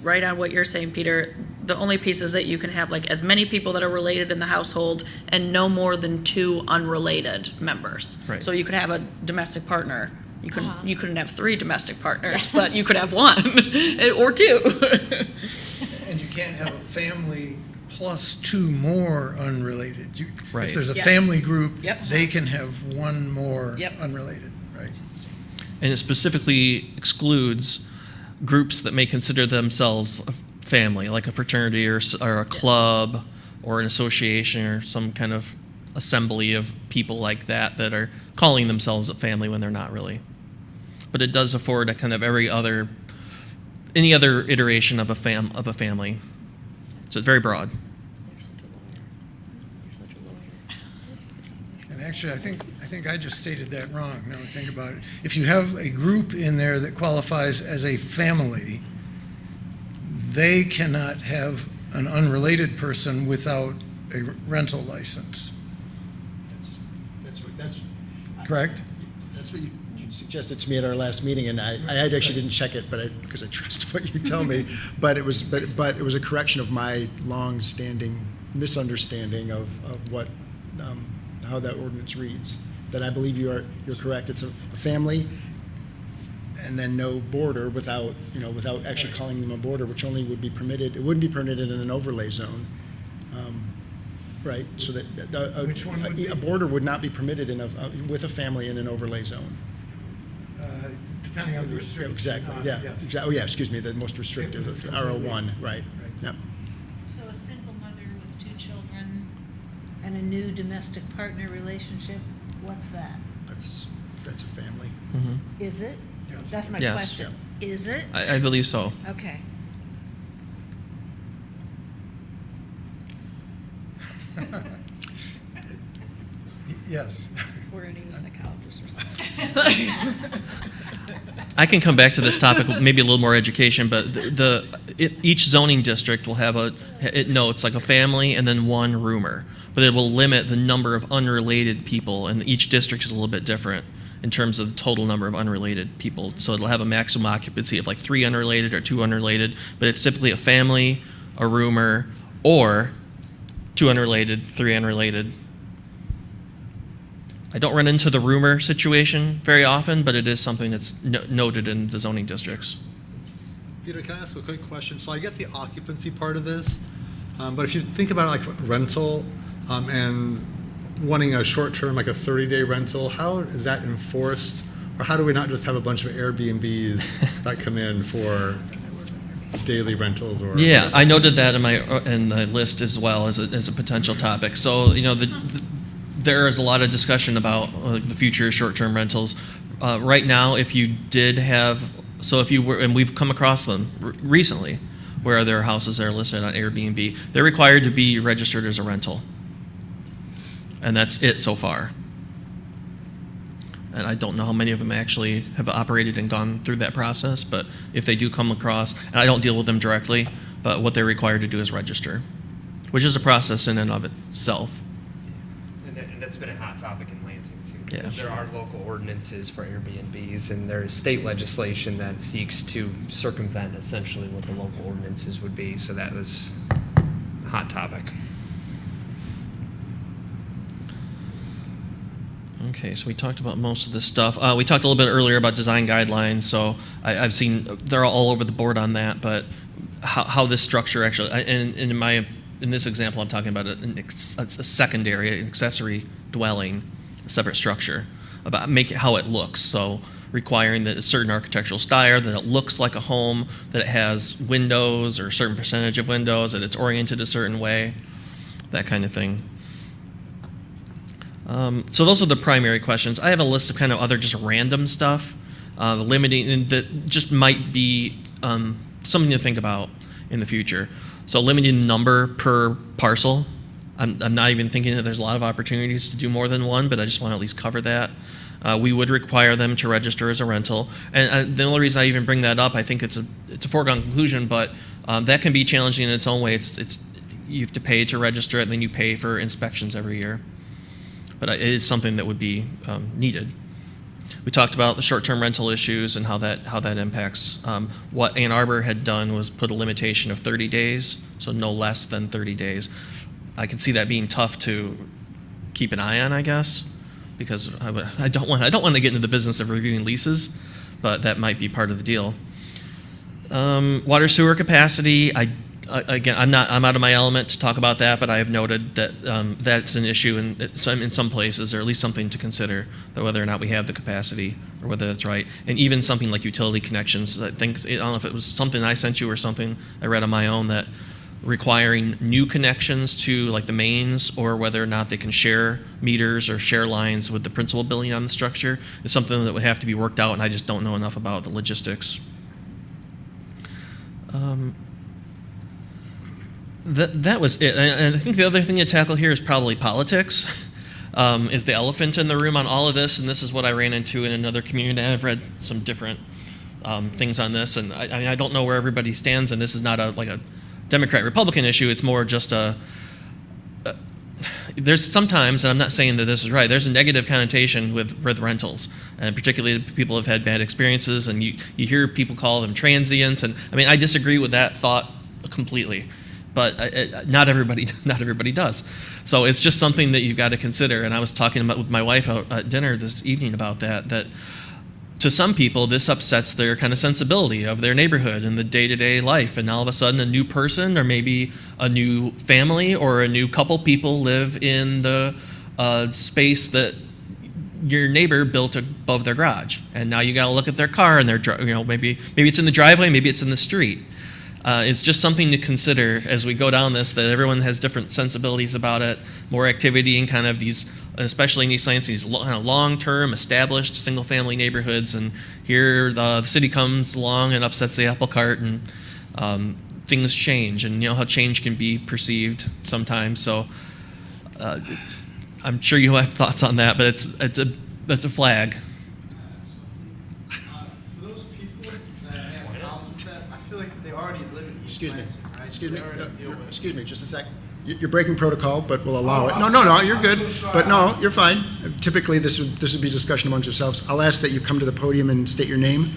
right on what you're saying, Peter, the only piece is that you can have like as many people that are related in the household and no more than 2 unrelated members. Right. So you could have a domestic partner. You couldn't have 3 domestic partners, but you could have 1 or 2. And you can't have a family plus 2 more unrelated. Right. If there's a Yes. family group, Yep. they can have 1 more Yep. unrelated, right? And it specifically excludes groups that may consider themselves a family, like a fraternity or a club or an association or some kind of assembly of people like that that are calling themselves a family when they're not really. But it does afford a kind of any other iteration of a family. So it's very broad. And actually, I think I just stated that wrong, now I think about it. If you have a group in there that qualifies as a family, they cannot have an unrelated person without a rental license, That's correct? That's what you suggested to me at our last meeting, and I actually didn't check it, but because I trust what you tell me. But it was a correction of my long-standing misunderstanding of what how that ordinance reads. That I believe you're correct. It's a family, and then no border without actually calling them a border, which only would be permitted. It wouldn't be permitted in an overlay zone. Right, so that Which one would be? a border would not be permitted with a family in an overlay zone. Depending on the restrictions. Exactly, yeah. Yes. Oh, yeah, excuse me, the most restrictive, If it's RO1, right. Yep. So a single mother with 2 children and a new domestic partner relationship, what's that? That's a family. Is it? Yes. That's my Yes. question. Is it? I believe so. Okay. Yes. We're going to need a psychologist or something. I can come back to this topic, maybe a little more education, but each zoning district will have it notes like a family and then 1 roomer, but it will limit the number of unrelated people, and each district is a little bit different in terms of the total number of unrelated people. So it'll have a maximum occupancy of like 3 unrelated or 2 unrelated, but it's typically a family, a roomer, or 2 unrelated, 3 unrelated. I don't run into the roomer situation very often, but it is something that's noted in the zoning districts. Peter, can I ask a quick question? So I get the occupancy part of this, but if you think about it like rental and wanting a short term, like a 30-day rental, how is that enforced? Or how do we not just have a bunch of Airbnbs that come in for daily rentals? Or Yeah, I noted that in the list as well as a potential topic. So, there is a lot of discussion about the future of short-term rentals. Right now, if you did have, and we've come across them recently, where there are houses that are listed on Airbnb, they're required to be registered as a rental. And that's it so far. And I don't know how many of them actually have operated and gone through that process, but if they do come across, and I don't deal with them directly, but what they're required to do is register, which is a process in and of itself. And that's been a hot topic in Lansing too. Yeah. Because there are local ordinances for Airbnbs, and there's state legislation that seeks to circumvent essentially what the local ordinances would be. So that was a hot topic. Okay, so we talked about most of this stuff. We talked a little bit earlier about design guidelines, so I've seen they're all over the board on that, but how this structure actually, in this example, I'm talking about a secondary, an accessory dwelling, a separate structure, about how it looks. So requiring that a certain architectural style, that it looks like a home, that it has windows or a certain percentage of windows, that it's oriented a certain way, that kind of thing. So those are the primary questions. I have a list of kind of other just random stuff, limiting, and that just might be something to think about in the future. So limiting the number per parcel. I'm not even thinking that there's a lot of opportunities to do more than one, but I just want to at least cover that. We would require them to register as a rental. And the only reason I even bring that up, I think it's a foregone conclusion, but that can be challenging in its own way. It's you have to pay to register it, and then you pay for inspections every year. But it is something that would be needed. We talked about the short-term rental issues and how that impacts. What Ann Arbor had done was put a limitation of 30 days, so no less than 30 days. I can see that being tough to keep an eye on, I guess, because I don't want to get into the business of reviewing leases, but that might be part of the deal. Water sewer capacity. Again, I'm out of my element to talk about that, but I have noted that that's an issue in some places, or at least something to consider, that whether or not we have the capacity or whether that's right. And even something like utility connections. I don't know if it was something I sent you or something I read on my own, that requiring new connections to like the mains, or whether or not they can share meters or share lines with the principal building on the structure, is something that would have to be worked out, and I just don't know enough about the logistics. That was it. And I think the other thing to tackle here is probably politics, is the elephant in the room on all of this, and this is what I ran into in another community. I've read some different things on this, and I don't know where everybody stands, and this is not like a Democrat-Republican issue. It's more just there's sometimes, and I'm not saying that this is right, there's a negative connotation with rentals, and particularly people have had bad experiences, and you hear people call them transients, and I mean, I disagree with that thought completely, but not everybody does. So it's just something that you've got to consider, and I was talking with my wife out at dinner this evening about that to some people, this upsets their kind of sensibility of their neighborhood and the day-to-day life. And all of a sudden, a new person, or maybe a new family, or a new couple people live in the space that your neighbor built above their garage. And now you got to look at their car and maybe it's in the driveway, maybe it's in the street. It's just something to consider as we go down this, that everyone has different sensibilities about it, more activity in kind of these, especially in East Lansing, these long-term, established, single-family neighborhoods, and here the city comes along and upsets the apple cart, and things change, and you know how change can be perceived sometimes. So I'm sure you have thoughts on that, but that's a flag. For those people that have problems with that, I feel like they already live in East Lansing, right? Excuse So me, they already deal with it. excuse me, just a sec. You're breaking protocol, but we'll allow it. No, you're good. But no, you're fine. Typically, this would be discussion amongst yourselves. I'll ask that you come to the podium and state your name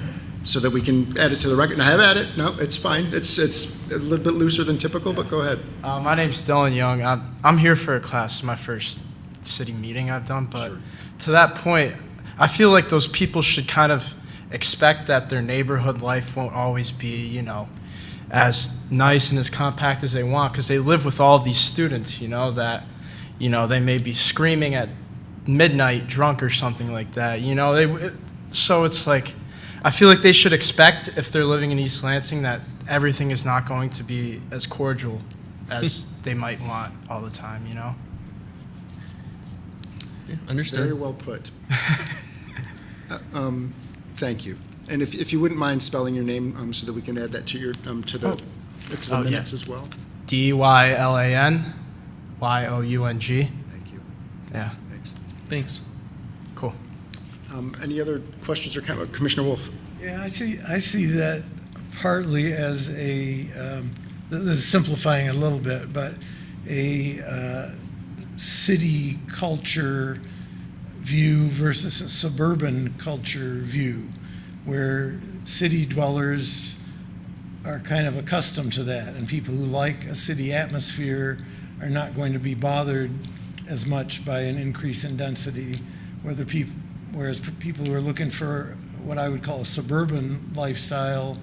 so that we can add it to the record. Now, have at it. No, it's fine. It's a little bit looser than typical, but go ahead. My name's Dylan Young. I'm here for a class, my first city meeting I've done, but to that point, I feel like those people should kind of expect that their neighborhood life won't always be, as nice and as compact as they want, because they live with all these students, that, they may be screaming at midnight drunk or something like that, so it's like, I feel like they should expect, if they're living in East Lansing, that everything is not going to be as cordial as they might want all the time, Yeah, understood. Very well put. Thank you. And if you wouldn't mind spelling your name so that we can add that to your to the minutes as well. DYLANYOUNG. Thank you. Yeah, Thanks. cool. Any other questions or comments? Commissioner Wolf? Yeah, I see that partly as a, this is simplifying it a little bit, but a city culture view versus a suburban culture view, where city dwellers are kind of accustomed to that, and people who like a city atmosphere are not going to be bothered as much by an increase in density, whereas people who are looking for what I would call a suburban lifestyle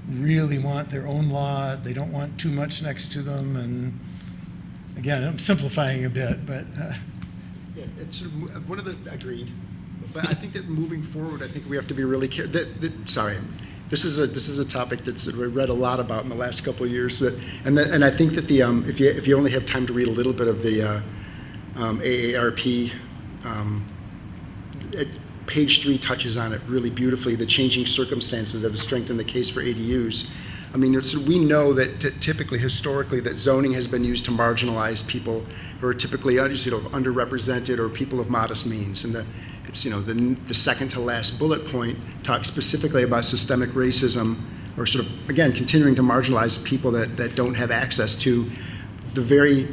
really want their own lot. They don't want too much next to them, and again, I'm simplifying a bit, but Yeah, it's one of the agreed, but I think that moving forward, I think we have to be really careful. Sorry, this is a topic that's we read a lot about in the last couple of years. And I think that if you only have time to read a little bit of the AARP Page 3 touches on it really beautifully, the changing circumstances that have strengthened the case for ADUs. I mean, we know that typically, historically, that zoning has been used to marginalize people who are typically underrepresented or people of modest means. And the second to last bullet point talks specifically about systemic racism, or sort of, again, continuing to marginalize people that don't have access to the very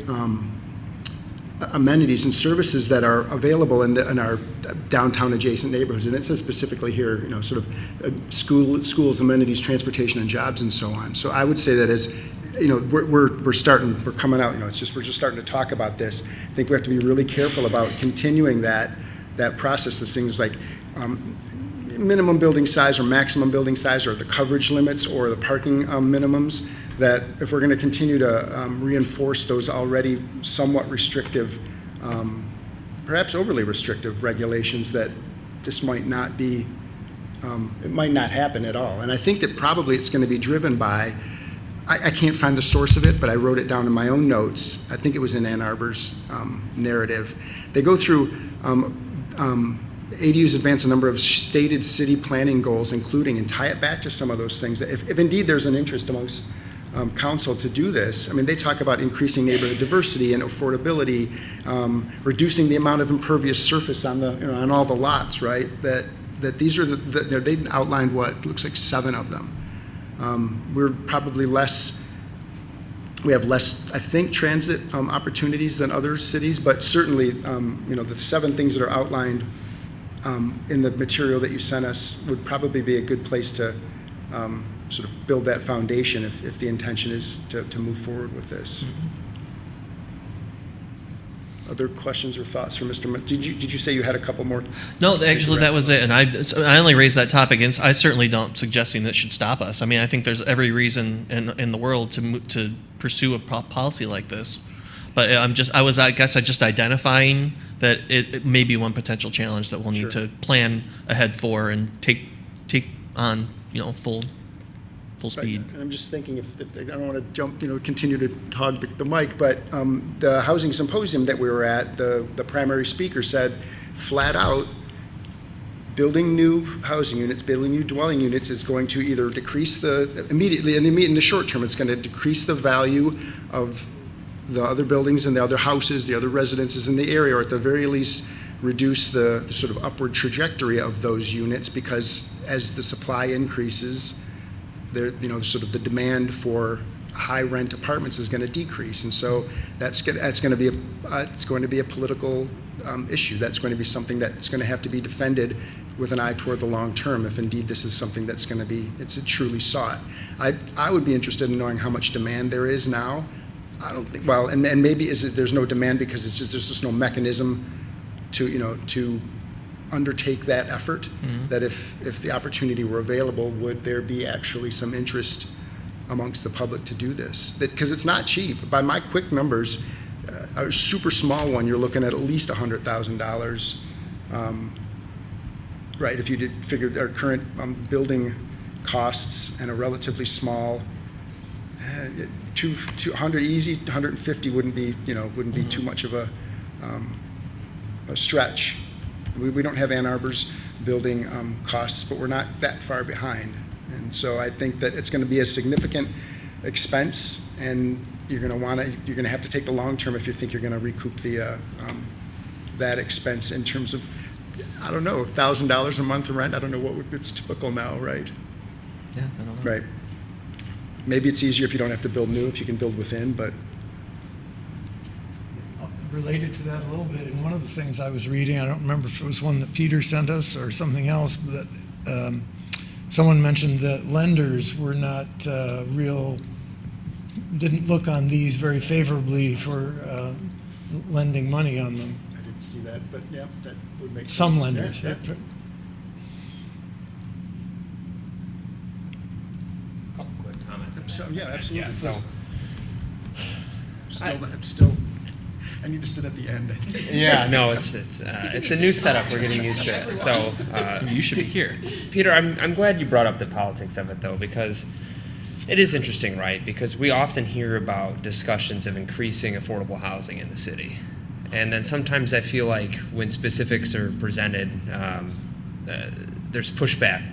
amenities and services that are available in our downtown adjacent neighborhoods. And it says specifically here, sort of schools, amenities, transportation, and jobs, and so on. So I would say that as, we're coming out, we're just starting to talk about this. I think we have to be really careful about continuing that process of things like minimum building size or maximum building size, or the coverage limits or the parking minimums, that if we're going to continue to reinforce those already somewhat restrictive, perhaps overly restrictive regulations, that this might not be, it might not happen at all. And I think that probably it's going to be driven by, I can't find the source of it, but I wrote it down in my own notes. I think it was in Ann Arbor's narrative. They go through, ADUs advance a number of stated city planning goals, including, and tie it back to some of those things, that if indeed there's an interest amongst council to do this. I mean, they talk about increasing neighborhood diversity and affordability, reducing the amount of impervious surface on on all the lots, right? That these are they outlined what looks like 7 of them. We're probably we have less, I think, transit opportunities than other cities, but certainly, the 7 things that are outlined in the material that you sent us would probably be a good place to sort of build that foundation if the intention is to move forward with this. Other questions or thoughts from Mr. Did you say you had a couple more? No, actually, that was it. And I only raised that topic, and I certainly don't suggesting that should stop us. I mean, I think there's every reason in the world to pursue a policy like this. But I guess just identifying that it may be one potential challenge that we'll need to plan ahead for and take on, full speed. Right. And I'm just thinking, if I don't want to jump, continue to hog the mic, but the housing symposium that we were at, the primary speaker said flat out, building new housing units, building new dwelling units is going to either decrease immediately in the short term, it's going to decrease the value of the other buildings and the other houses, the other residences in the area, or at the very least reduce the sort of upward trajectory of those units, because as the supply increases, sort of the demand for high rent apartments is going to decrease, and so it's going to be a political issue. That's going to be something that's going to have to be defended with an eye toward the long term, if indeed this is something that's going to be truly sought. I would be interested in knowing how much demand there is now. I don't think, well, and maybe there's no demand because there's just no mechanism to undertake that effort. Mm-hmm. That if the opportunity were available, would there be actually some interest amongst the public to do this? Because it's not cheap. By my quick numbers, a super small one, you're looking at least $100,000. Right, if you did figure our current building costs and a relatively small, 200 easy, 150 wouldn't be too much of a stretch. We don't have Ann Arbor's building costs, but we're not that far behind. And so I think that it's going to be a significant expense, and you're going to have to take the long term if you think you're going to recoup that expense in terms of, I don't know, $1,000 a month rent. I don't know it's typical now, right? Yeah, I don't know. Right. Maybe it's easier if you don't have to build new, if you can build within, but. Related to that a little bit, and one of the things I was reading, I don't remember if it was one that Peter sent us or something else, but someone mentioned that lenders were not didn't look on these very favorably for lending money on them. I didn't see that, but yeah, that would make sense. Some lenders. Yeah. Couple quick comments. Yeah, absolutely. Yeah, so I need to sit at the end, I think. Yeah, no, it's a new setup. We're getting used to it. So You should be here. Peter, I'm glad you brought up the politics of it, though, because it is interesting, right? Because we often hear about discussions of increasing affordable housing in the city. And then sometimes I feel like when specifics are presented, there's pushback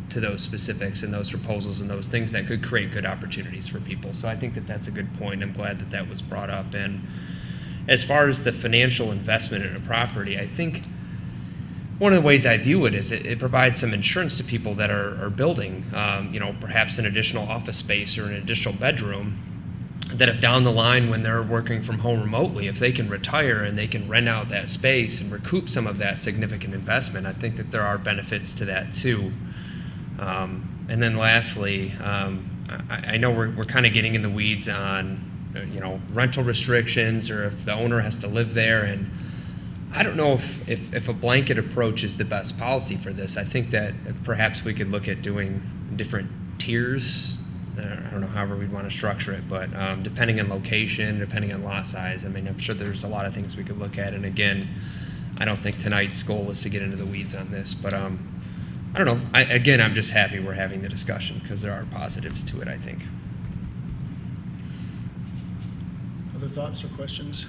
to those specifics and those proposals and those things that could create good opportunities for people. So I think that that's a good point. I'm glad that that was brought up. And as far as the financial investment in a property, I think one of the ways I view it is it provides some insurance to people that are building, perhaps an additional office space or an additional bedroom, that if down the line when they're working from home remotely, if they can retire and they can rent out that space and recoup some of that significant investment, I think that there are benefits to that too. And then lastly, I know we're kind of getting in the weeds on, rental restrictions or if the owner has to live there, and I don't know if a blanket approach is the best policy for this. I think that perhaps we could look at doing different tiers. I don't know however we'd want to structure it, but depending on location, depending on lot size, I mean, I'm sure there's a lot of things we could look at. And again, I don't think tonight's goal is to get into the weeds on this, but I don't know. I'm just happy we're having the discussion because there are positives to it, I think. Other thoughts or questions?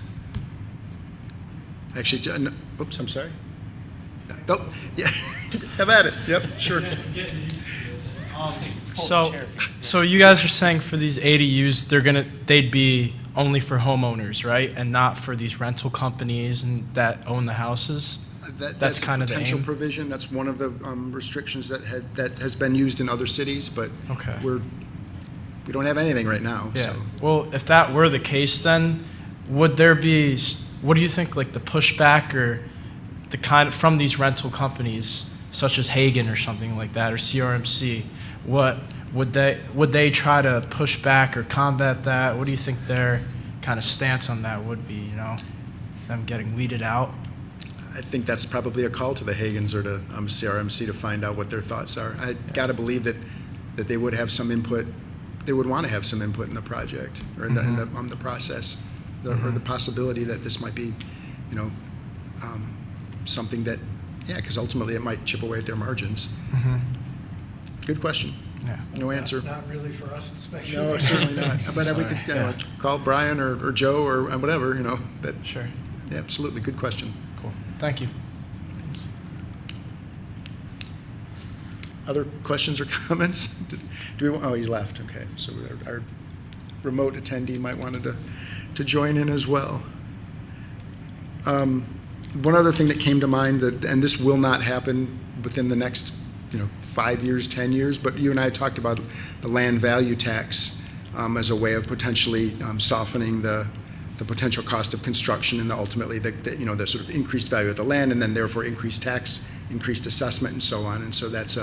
Actually, oops, I'm sorry. Nope. Yeah, have at it. Yep, sure. So you guys are saying for these ADUs, they'd be only for homeowners, right? And not for these rental companies and that own the houses? That's kind of the potential aim? provision. That's one of the restrictions that has been used in other cities, but Okay. we don't have anything right now. Yeah. So. Well, if that were the case, then would there be, what do you think, like the pushback or the kind of, from these rental companies, such as Hagen or something like that, or CRMC, what would they try to push back or combat that? What do you think their kind of stance on that would be? Them getting weeded out? I think that's probably a call to the Hagens or to CRMC to find out what their thoughts are. I got to believe that they would have some input. They would want to have some input in the project or in the process, or the possibility that this might be, something that, because ultimately it might chip away at their margins. Good question. Yeah. No answer. Not really for us to speculate. No, certainly not. But we could call Brian or Joe or whatever. That. Sure. Yeah, absolutely. Good question. Cool. Thank you. Other questions or comments? Do we? Oh, he left. Okay, so our remote attendee might wanted to join in as well. One other thing that came to mind and this will not happen within the next 5 years, 10 years, but you and I talked about the land value tax as a way of potentially softening the potential cost of construction and ultimately the sort of increased value of the land and then therefore increased tax, increased assessment and so on. And so that's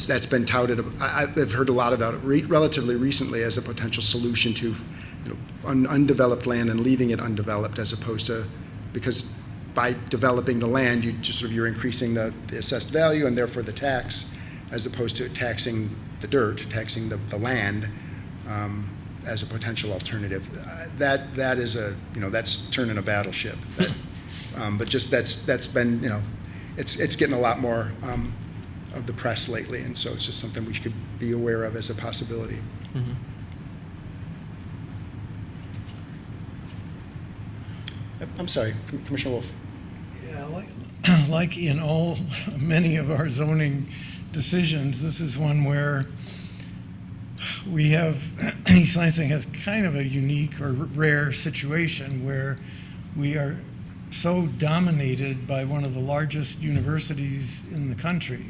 that's been touted. I've heard a lot about it relatively recently as a potential solution to undeveloped land and leaving it undeveloped as opposed to, because by developing the land, you're increasing the assessed value and therefore the tax, as opposed to taxing the dirt, taxing the land as a potential alternative. That is that's turning a battleship. But just that's been it's getting a lot more of the press lately, and so it's just something we should be aware of as a possibility. Mm-hmm. I'm sorry, Commissioner Wolf. Yeah, like in many of our zoning decisions, this is one where we have, East Lansing has kind of a unique or rare situation where we are so dominated by one of the largest universities in the country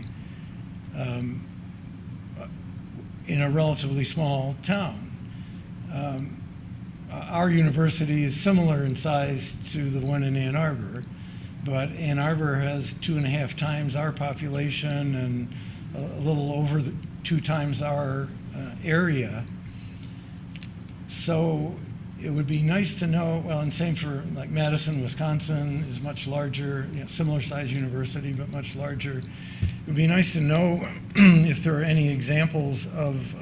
in a relatively small town. Our university is similar in size to the one in Ann Arbor, but Ann Arbor has 2.5 times our population and a little over 2 times our area. So it would be nice to know, well, and same for like Madison, Wisconsin is much larger, similar size university, but much larger. It would be nice to know if there are any examples of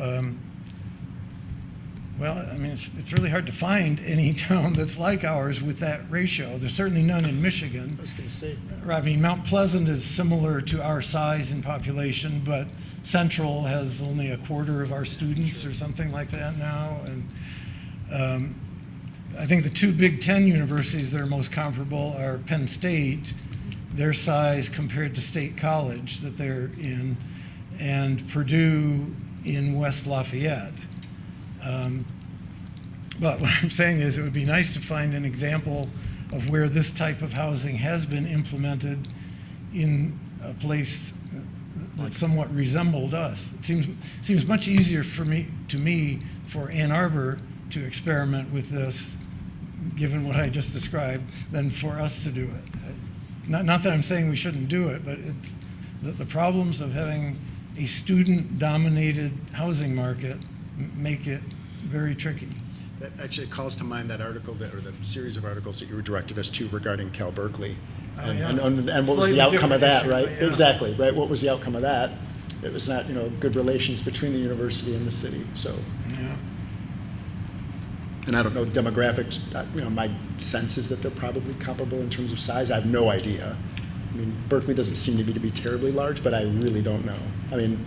well, I mean, it's really hard to find any town that's like ours with that ratio. There's certainly none in Michigan. I was going to say. I mean, Mount Pleasant is similar to our size in population, but Central has only 1/4 of our students or something like that now. And I think the two Big Ten universities that are most comparable are Penn State, their size compared to State College that they're in, and Purdue in West Lafayette. But what I'm saying is it would be nice to find an example of where this type of housing has been implemented in a place that somewhat resembled us. It seems much easier for me for Ann Arbor to experiment with this, given what I just described, than for us to do it. Not that I'm saying we shouldn't do it, but it's the problems of having a student-dominated housing market make it very tricky. That actually calls to mind that article or the series of articles that you were directed us to regarding Cal Berkeley. And, yeah. and what was Slightly the outcome of that, different right? issue, but yeah. Exactly, right? What was the outcome of that? It was not, good relations between the university and the city, so. Yeah. And I don't know demographics, my sense is that they're probably comparable in terms of size. I have no idea. I mean, Berkeley doesn't seem to me to be terribly large, but I really don't know. I mean,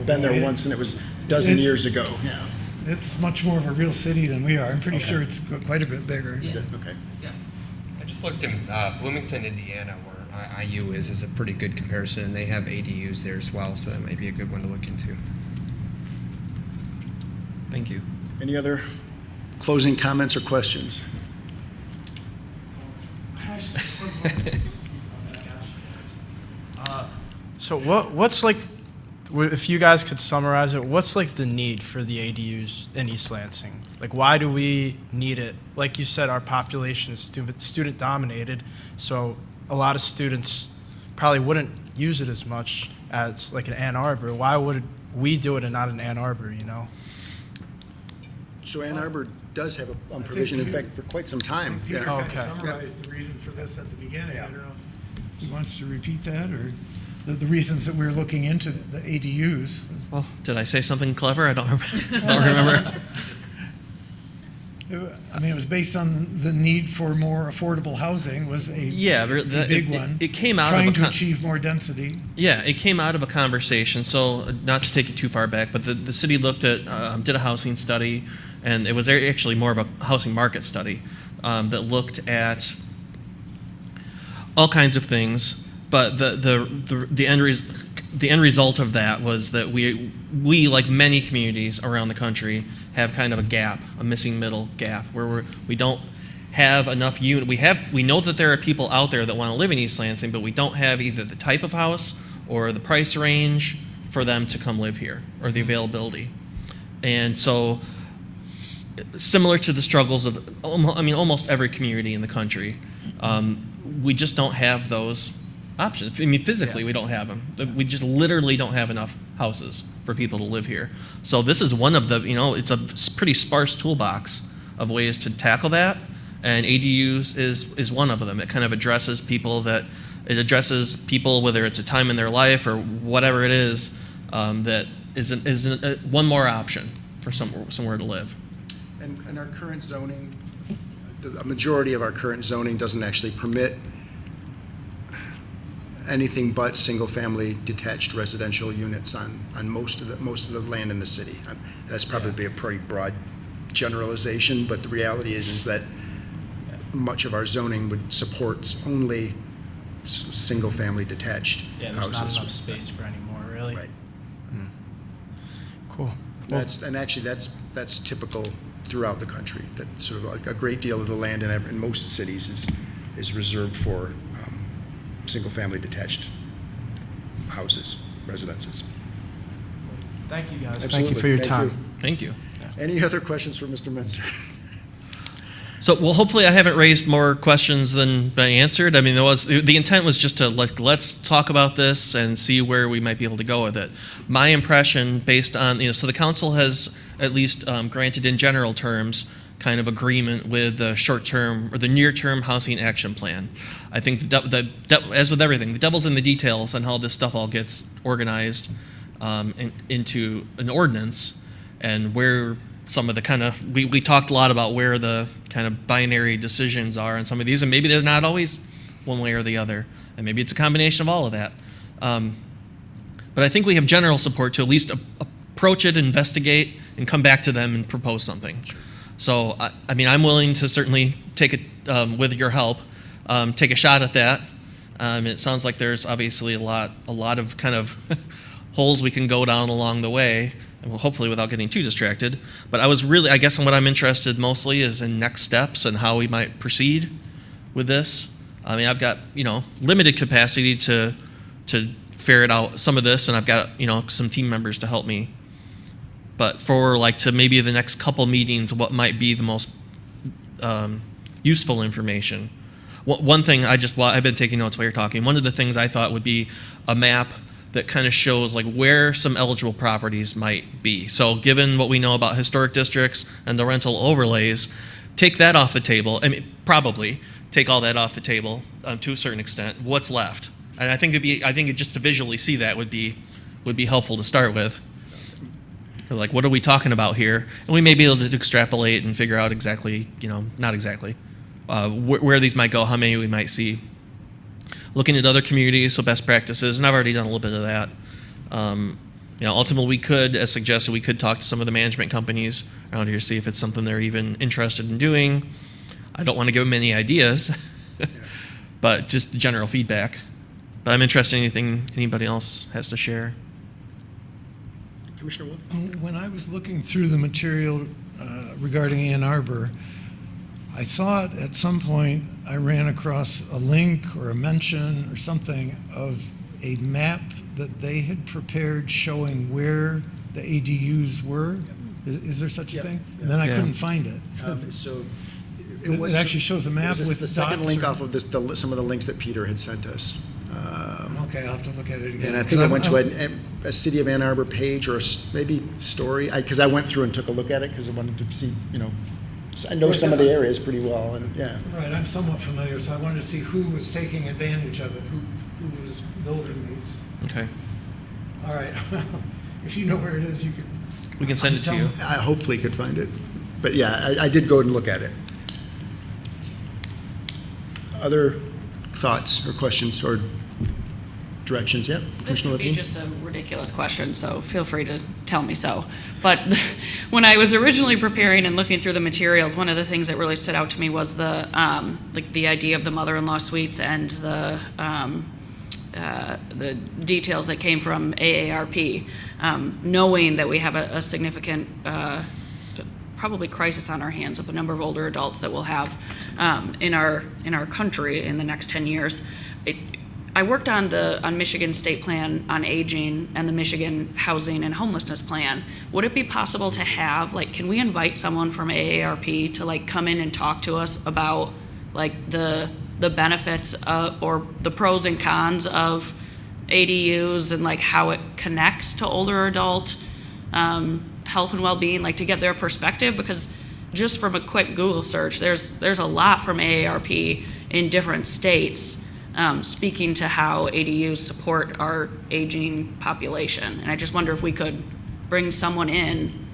been there once and it was a dozen years ago. Yeah. It's much more of a real city than we are. I'm pretty sure it's quite a bit bigger. Is it? Okay. Yeah. I just looked in Bloomington, Indiana, where IU is a pretty good comparison, and they have ADUs there as well, so that might be a good one to look into. Thank you. Any other closing comments or questions? So what's like, if you guys could summarize it, what's like the need for the ADUs in East Lansing? Like, why do we need it? Like you said, our population is student dominated, so a lot of students probably wouldn't use it as much as like in Ann Arbor. Why would we do it and not in Ann Arbor, So Ann Arbor does have a provision, in fact, for quite some time. Peter Yeah. kind Okay. of summarized the reason for this at the beginning. I don't know if he wants to repeat that, or the reasons that we're looking into the ADUs. Well, did I say something clever? I don't remember. I mean, it was based on the need for more affordable housing was a big one. It came out trying of to achieve more density. Yeah, it came out of a conversation. So, not to take it too far back, but the city looked at, did a housing study, and it was actually more of a housing market study that looked at all kinds of things. But the end result of that was that we like many communities around the country have kind of a gap, a missing middle gap, where we don't have enough unit. We know that there are people out there that want to live in East Lansing, but we don't have either the type of house or the price range for them to come live here, or the availability. And so, similar to the struggles of almost every community in the country, we just don't have those options. I mean, physically, we don't have them. We just literally don't have enough houses for people to live here. So this is one of the, it's a pretty sparse toolbox of ways to tackle that, and ADUs is one of them. It kind of addresses people whether it's a time in their life or whatever it is, that is one more option for somewhere to live. And our current zoning, a majority of our current zoning doesn't actually permit anything but single-family detached residential units on most of the land in the city. That's probably a pretty broad generalization, but the reality is that much of our zoning would support only single-family detached There's houses. not enough space for any more, really. Right. Cool. That's typical throughout the country. That sort of a great deal of the land in most cities is reserved for single-family detached houses, residences. Thank you, guys. Thank Absolutely. you for your Thank time. you. Thank you. Any other questions for Mr. Minster? So, well, hopefully I haven't raised more questions than I answered. I mean, the intent was just to let's talk about this and see where we might be able to go with it. My impression, based on, so the council has at least granted in general terms kind of agreement with the short-term or the near-term housing action plan. I think as with everything, the devil's in the details on how this stuff all gets organized into an ordinance, and where some of the kind of, we talked a lot about where the kind of binary decisions are on some of these, and maybe they're not always one way or the other, and maybe it's a combination of all of that. But I think we have general support to at least approach it, investigate, and come back to them and propose something. So, I mean, I'm willing to certainly take it, with your help, take a shot at that. It sounds like there's obviously a lot of kind of holes we can go down along the way, and well, hopefully without getting too distracted. But I guess what I'm interested mostly is in next steps and how we might proceed with this. I mean, I've got, limited capacity to ferret out some of this, and I've got, some team members to help me. But for to maybe the next couple meetings, what might be the most useful information? One thing I've been taking notes while you're talking. One of the things I thought would be a map that kind of shows where some eligible properties might be. So given what we know about historic districts and the rental overlays, take that off the table. I mean, probably take all that off the table to a certain extent. What's left? And I think just to visually see that would be helpful to start with. What are we talking about here? And we may be able to extrapolate and figure out exactly, not exactly, where these might go, how many we might see. Looking at other communities, so best practices, and I've already done a little bit of that. Ultimately, we could, as suggested, we could talk to some of the management companies around here, see if it's something they're even interested in doing. I don't want to give them any ideas, but just general feedback. But I'm interested in anything anybody else has to share. Commissioner Wolf? When I was looking through the material regarding Ann Arbor, I thought at some point I ran across a link or a mention or something of a map that they had prepared showing where the ADUs were. Is there such a thing? And then I couldn't find it. So it actually shows a map with the second dots link or- off of some of the links that Peter had sent us. Okay, I'll have to look at it again. And I think I went to a City of Ann Arbor page or maybe story, because I went through and took a look at it because I wanted to see, I know some of the areas pretty well, and yeah. Right, I'm somewhat familiar, so I wanted to see who was taking advantage of it, who was building these. Okay. All right, if you know where it is, you could. We can send it to tell you. me. I hopefully could find it. But yeah, I did go and look at it. Other thoughts or questions or directions? Yeah, This Commissioner could be Levine? just a ridiculous question, so feel free to tell me so. But when I was originally preparing and looking through the materials, one of the things that really stood out to me was the idea of the mother-in-law suites and the details that came from AARP, knowing that we have a significant probably crisis on our hands of a number of older adults that we'll have in our country in the next 10 years. I worked on Michigan State Plan on Aging and the Michigan Housing and Homelessness Plan. Would it be possible to have, can we invite someone from AARP to come in and talk to us about the benefits or the pros and cons of ADUs and how it connects to older adult health and well-being, to get their perspective? Because just from a quick Google search, there's a lot from AARP in different states speaking to how ADUs support our aging population. And I just wonder if we could bring someone in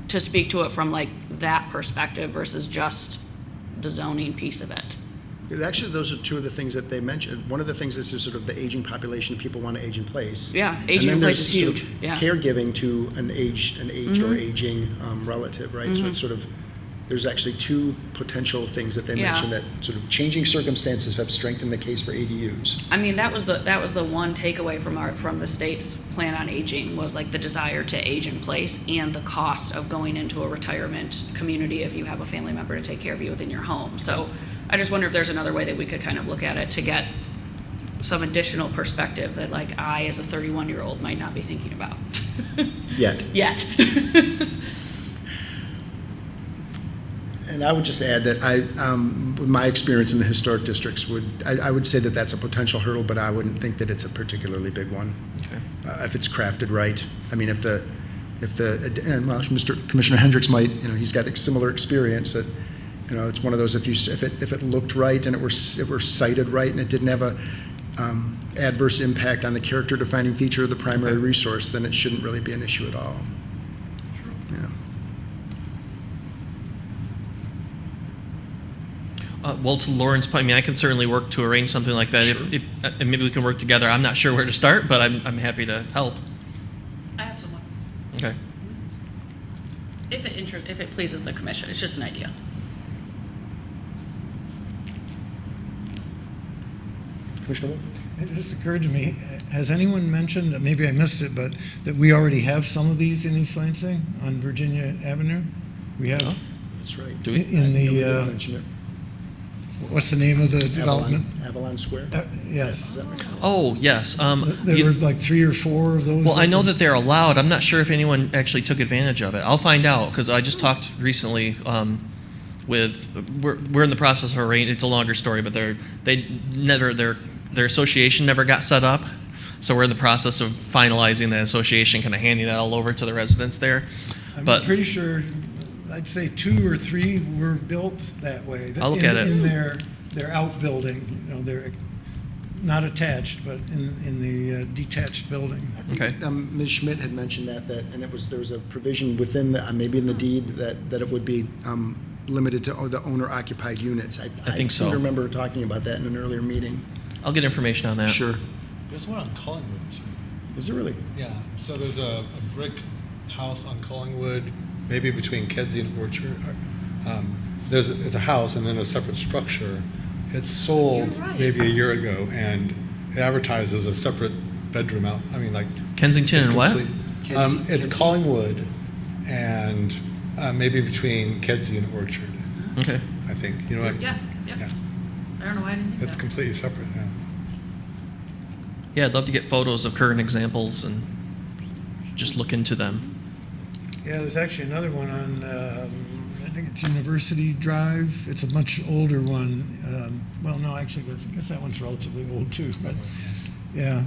to speak to it from that perspective versus just the zoning piece of it. Actually, those are two of the things that they mentioned. One of the things is sort of the aging population, people want to age in place. Yeah, And aging then in place there's is sort of huge. Yeah. caregiving to an aged or aging relative, right? So it's sort of, there's actually two potential things that they Yeah. mentioned, that sort of changing circumstances have strengthened the case for ADUs. I mean, that was the one takeaway from the state's plan on aging was the desire to age in place and the cost of going into a retirement community if you have a family member to take care of you within your home. So I just wonder if there's another way that we could kind of look at it to get some additional perspective that I as a 31-year-old might not be thinking about. Yet. And I would just add that with my experience in the historic districts, I would say that that's a potential hurdle, but I wouldn't think that it's a particularly big one. Okay. If it's crafted right. I mean, and Mr. Commissioner Hendricks might, he's got a similar experience that, it's one of those, if it looked right and it were cited right and it didn't have a adverse impact on the character defining feature of the primary resource, then it shouldn't really be an issue at all. Yeah. Well, to Lauren's point, I can certainly work to arrange something like that. Sure. If and maybe we can work together. I'm not sure where to start, but I'm happy to help. I have someone. Okay. if it pleases the commission. It's just an idea. Commissioner Wolf? It just occurred to me, has anyone mentioned, maybe I missed it, but that we already have some of these in East Lansing on Virginia Avenue? We have, Oh, that's right. Do we? in Yeah, we did the, mention it. what's the name of the development? Avalon Square? Yes. Is that right? Oh, yes. There were like 3 or 4 of those. Well, I know that they're allowed. I'm not sure if anyone actually took advantage of it. I'll find out, because I just talked recently we're in the process of arranging, it's a longer story, but their association never got set up. So we're in the process of finalizing the association, kind of handing that all over to the residents there. I'm But pretty sure, I'd say 2 or 3 were built that way. I'll look at it. In their outbuilding, you know, they're not attached, but in the detached building. Okay. Ms. Schmidt had mentioned that, and there was a provision within the, maybe in the deed, that it would be limited to the owner-occupied units. I think so. seem to remember talking about that in an earlier meeting. I'll get information on that. Sure. There's one on Collingwood too. Is it really? Yeah, so there's a brick house on Collingwood, maybe between Kedzie and Orchard. There's a house and then a separate structure. It's sold You're right. maybe a year ago, and it advertises a separate bedroom out. I mean, like Kensington it's and what? complete. It's Collingwood, and maybe between Kedzie and Orchard. Okay. I think you know what? Yeah. Yeah, I don't know why I didn't think it's that. completely separate. Yeah. Yeah, I'd love to get photos of current examples and just look into them. Yeah, there's actually another one on, I think it's University Drive. It's a much older one. Well, no, actually, I guess that one's relatively old too. But yeah,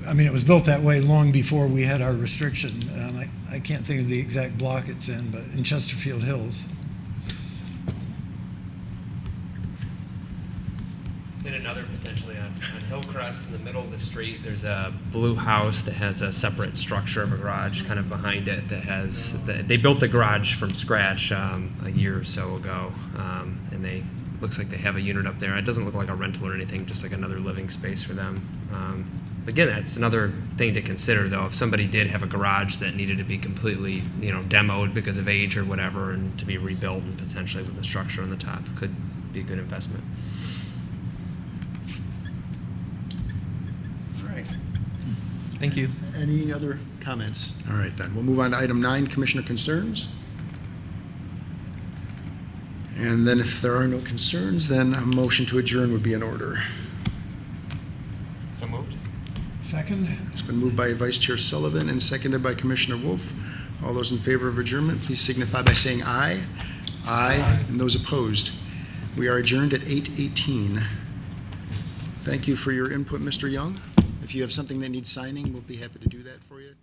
I mean, it was built that way long before we had our restriction. I can't think of the exact block it's in, but in Chesterfield Hills. And another potentially on Hillcrest in the middle of the street, there's a blue house that has a separate structure of a garage kind of behind it that has, they built the garage from scratch a year or so ago. And looks like they have a unit up there. It doesn't look like a rental or anything, just like another living space for them. Again, that's another thing to consider though. If somebody did have a garage that needed to be completely, demoed because of age or whatever and to be rebuilt and potentially with the structure on the top, it could be a good investment. All right. Thank you. Any other comments? All right, then. We'll move on to item 9, Commissioner concerns. And then if there are no concerns, then a motion to adjourn would be in order. So moved. Second? It's been moved by Vice Chair Sullivan and seconded by Commissioner Wolf. All those in favor of adjournment, please signify by saying aye. Aye. And those opposed. We are adjourned at 8:18. Thank you for your input, Mr. Young. If you have something that needs signing, we'll be happy to do that for you.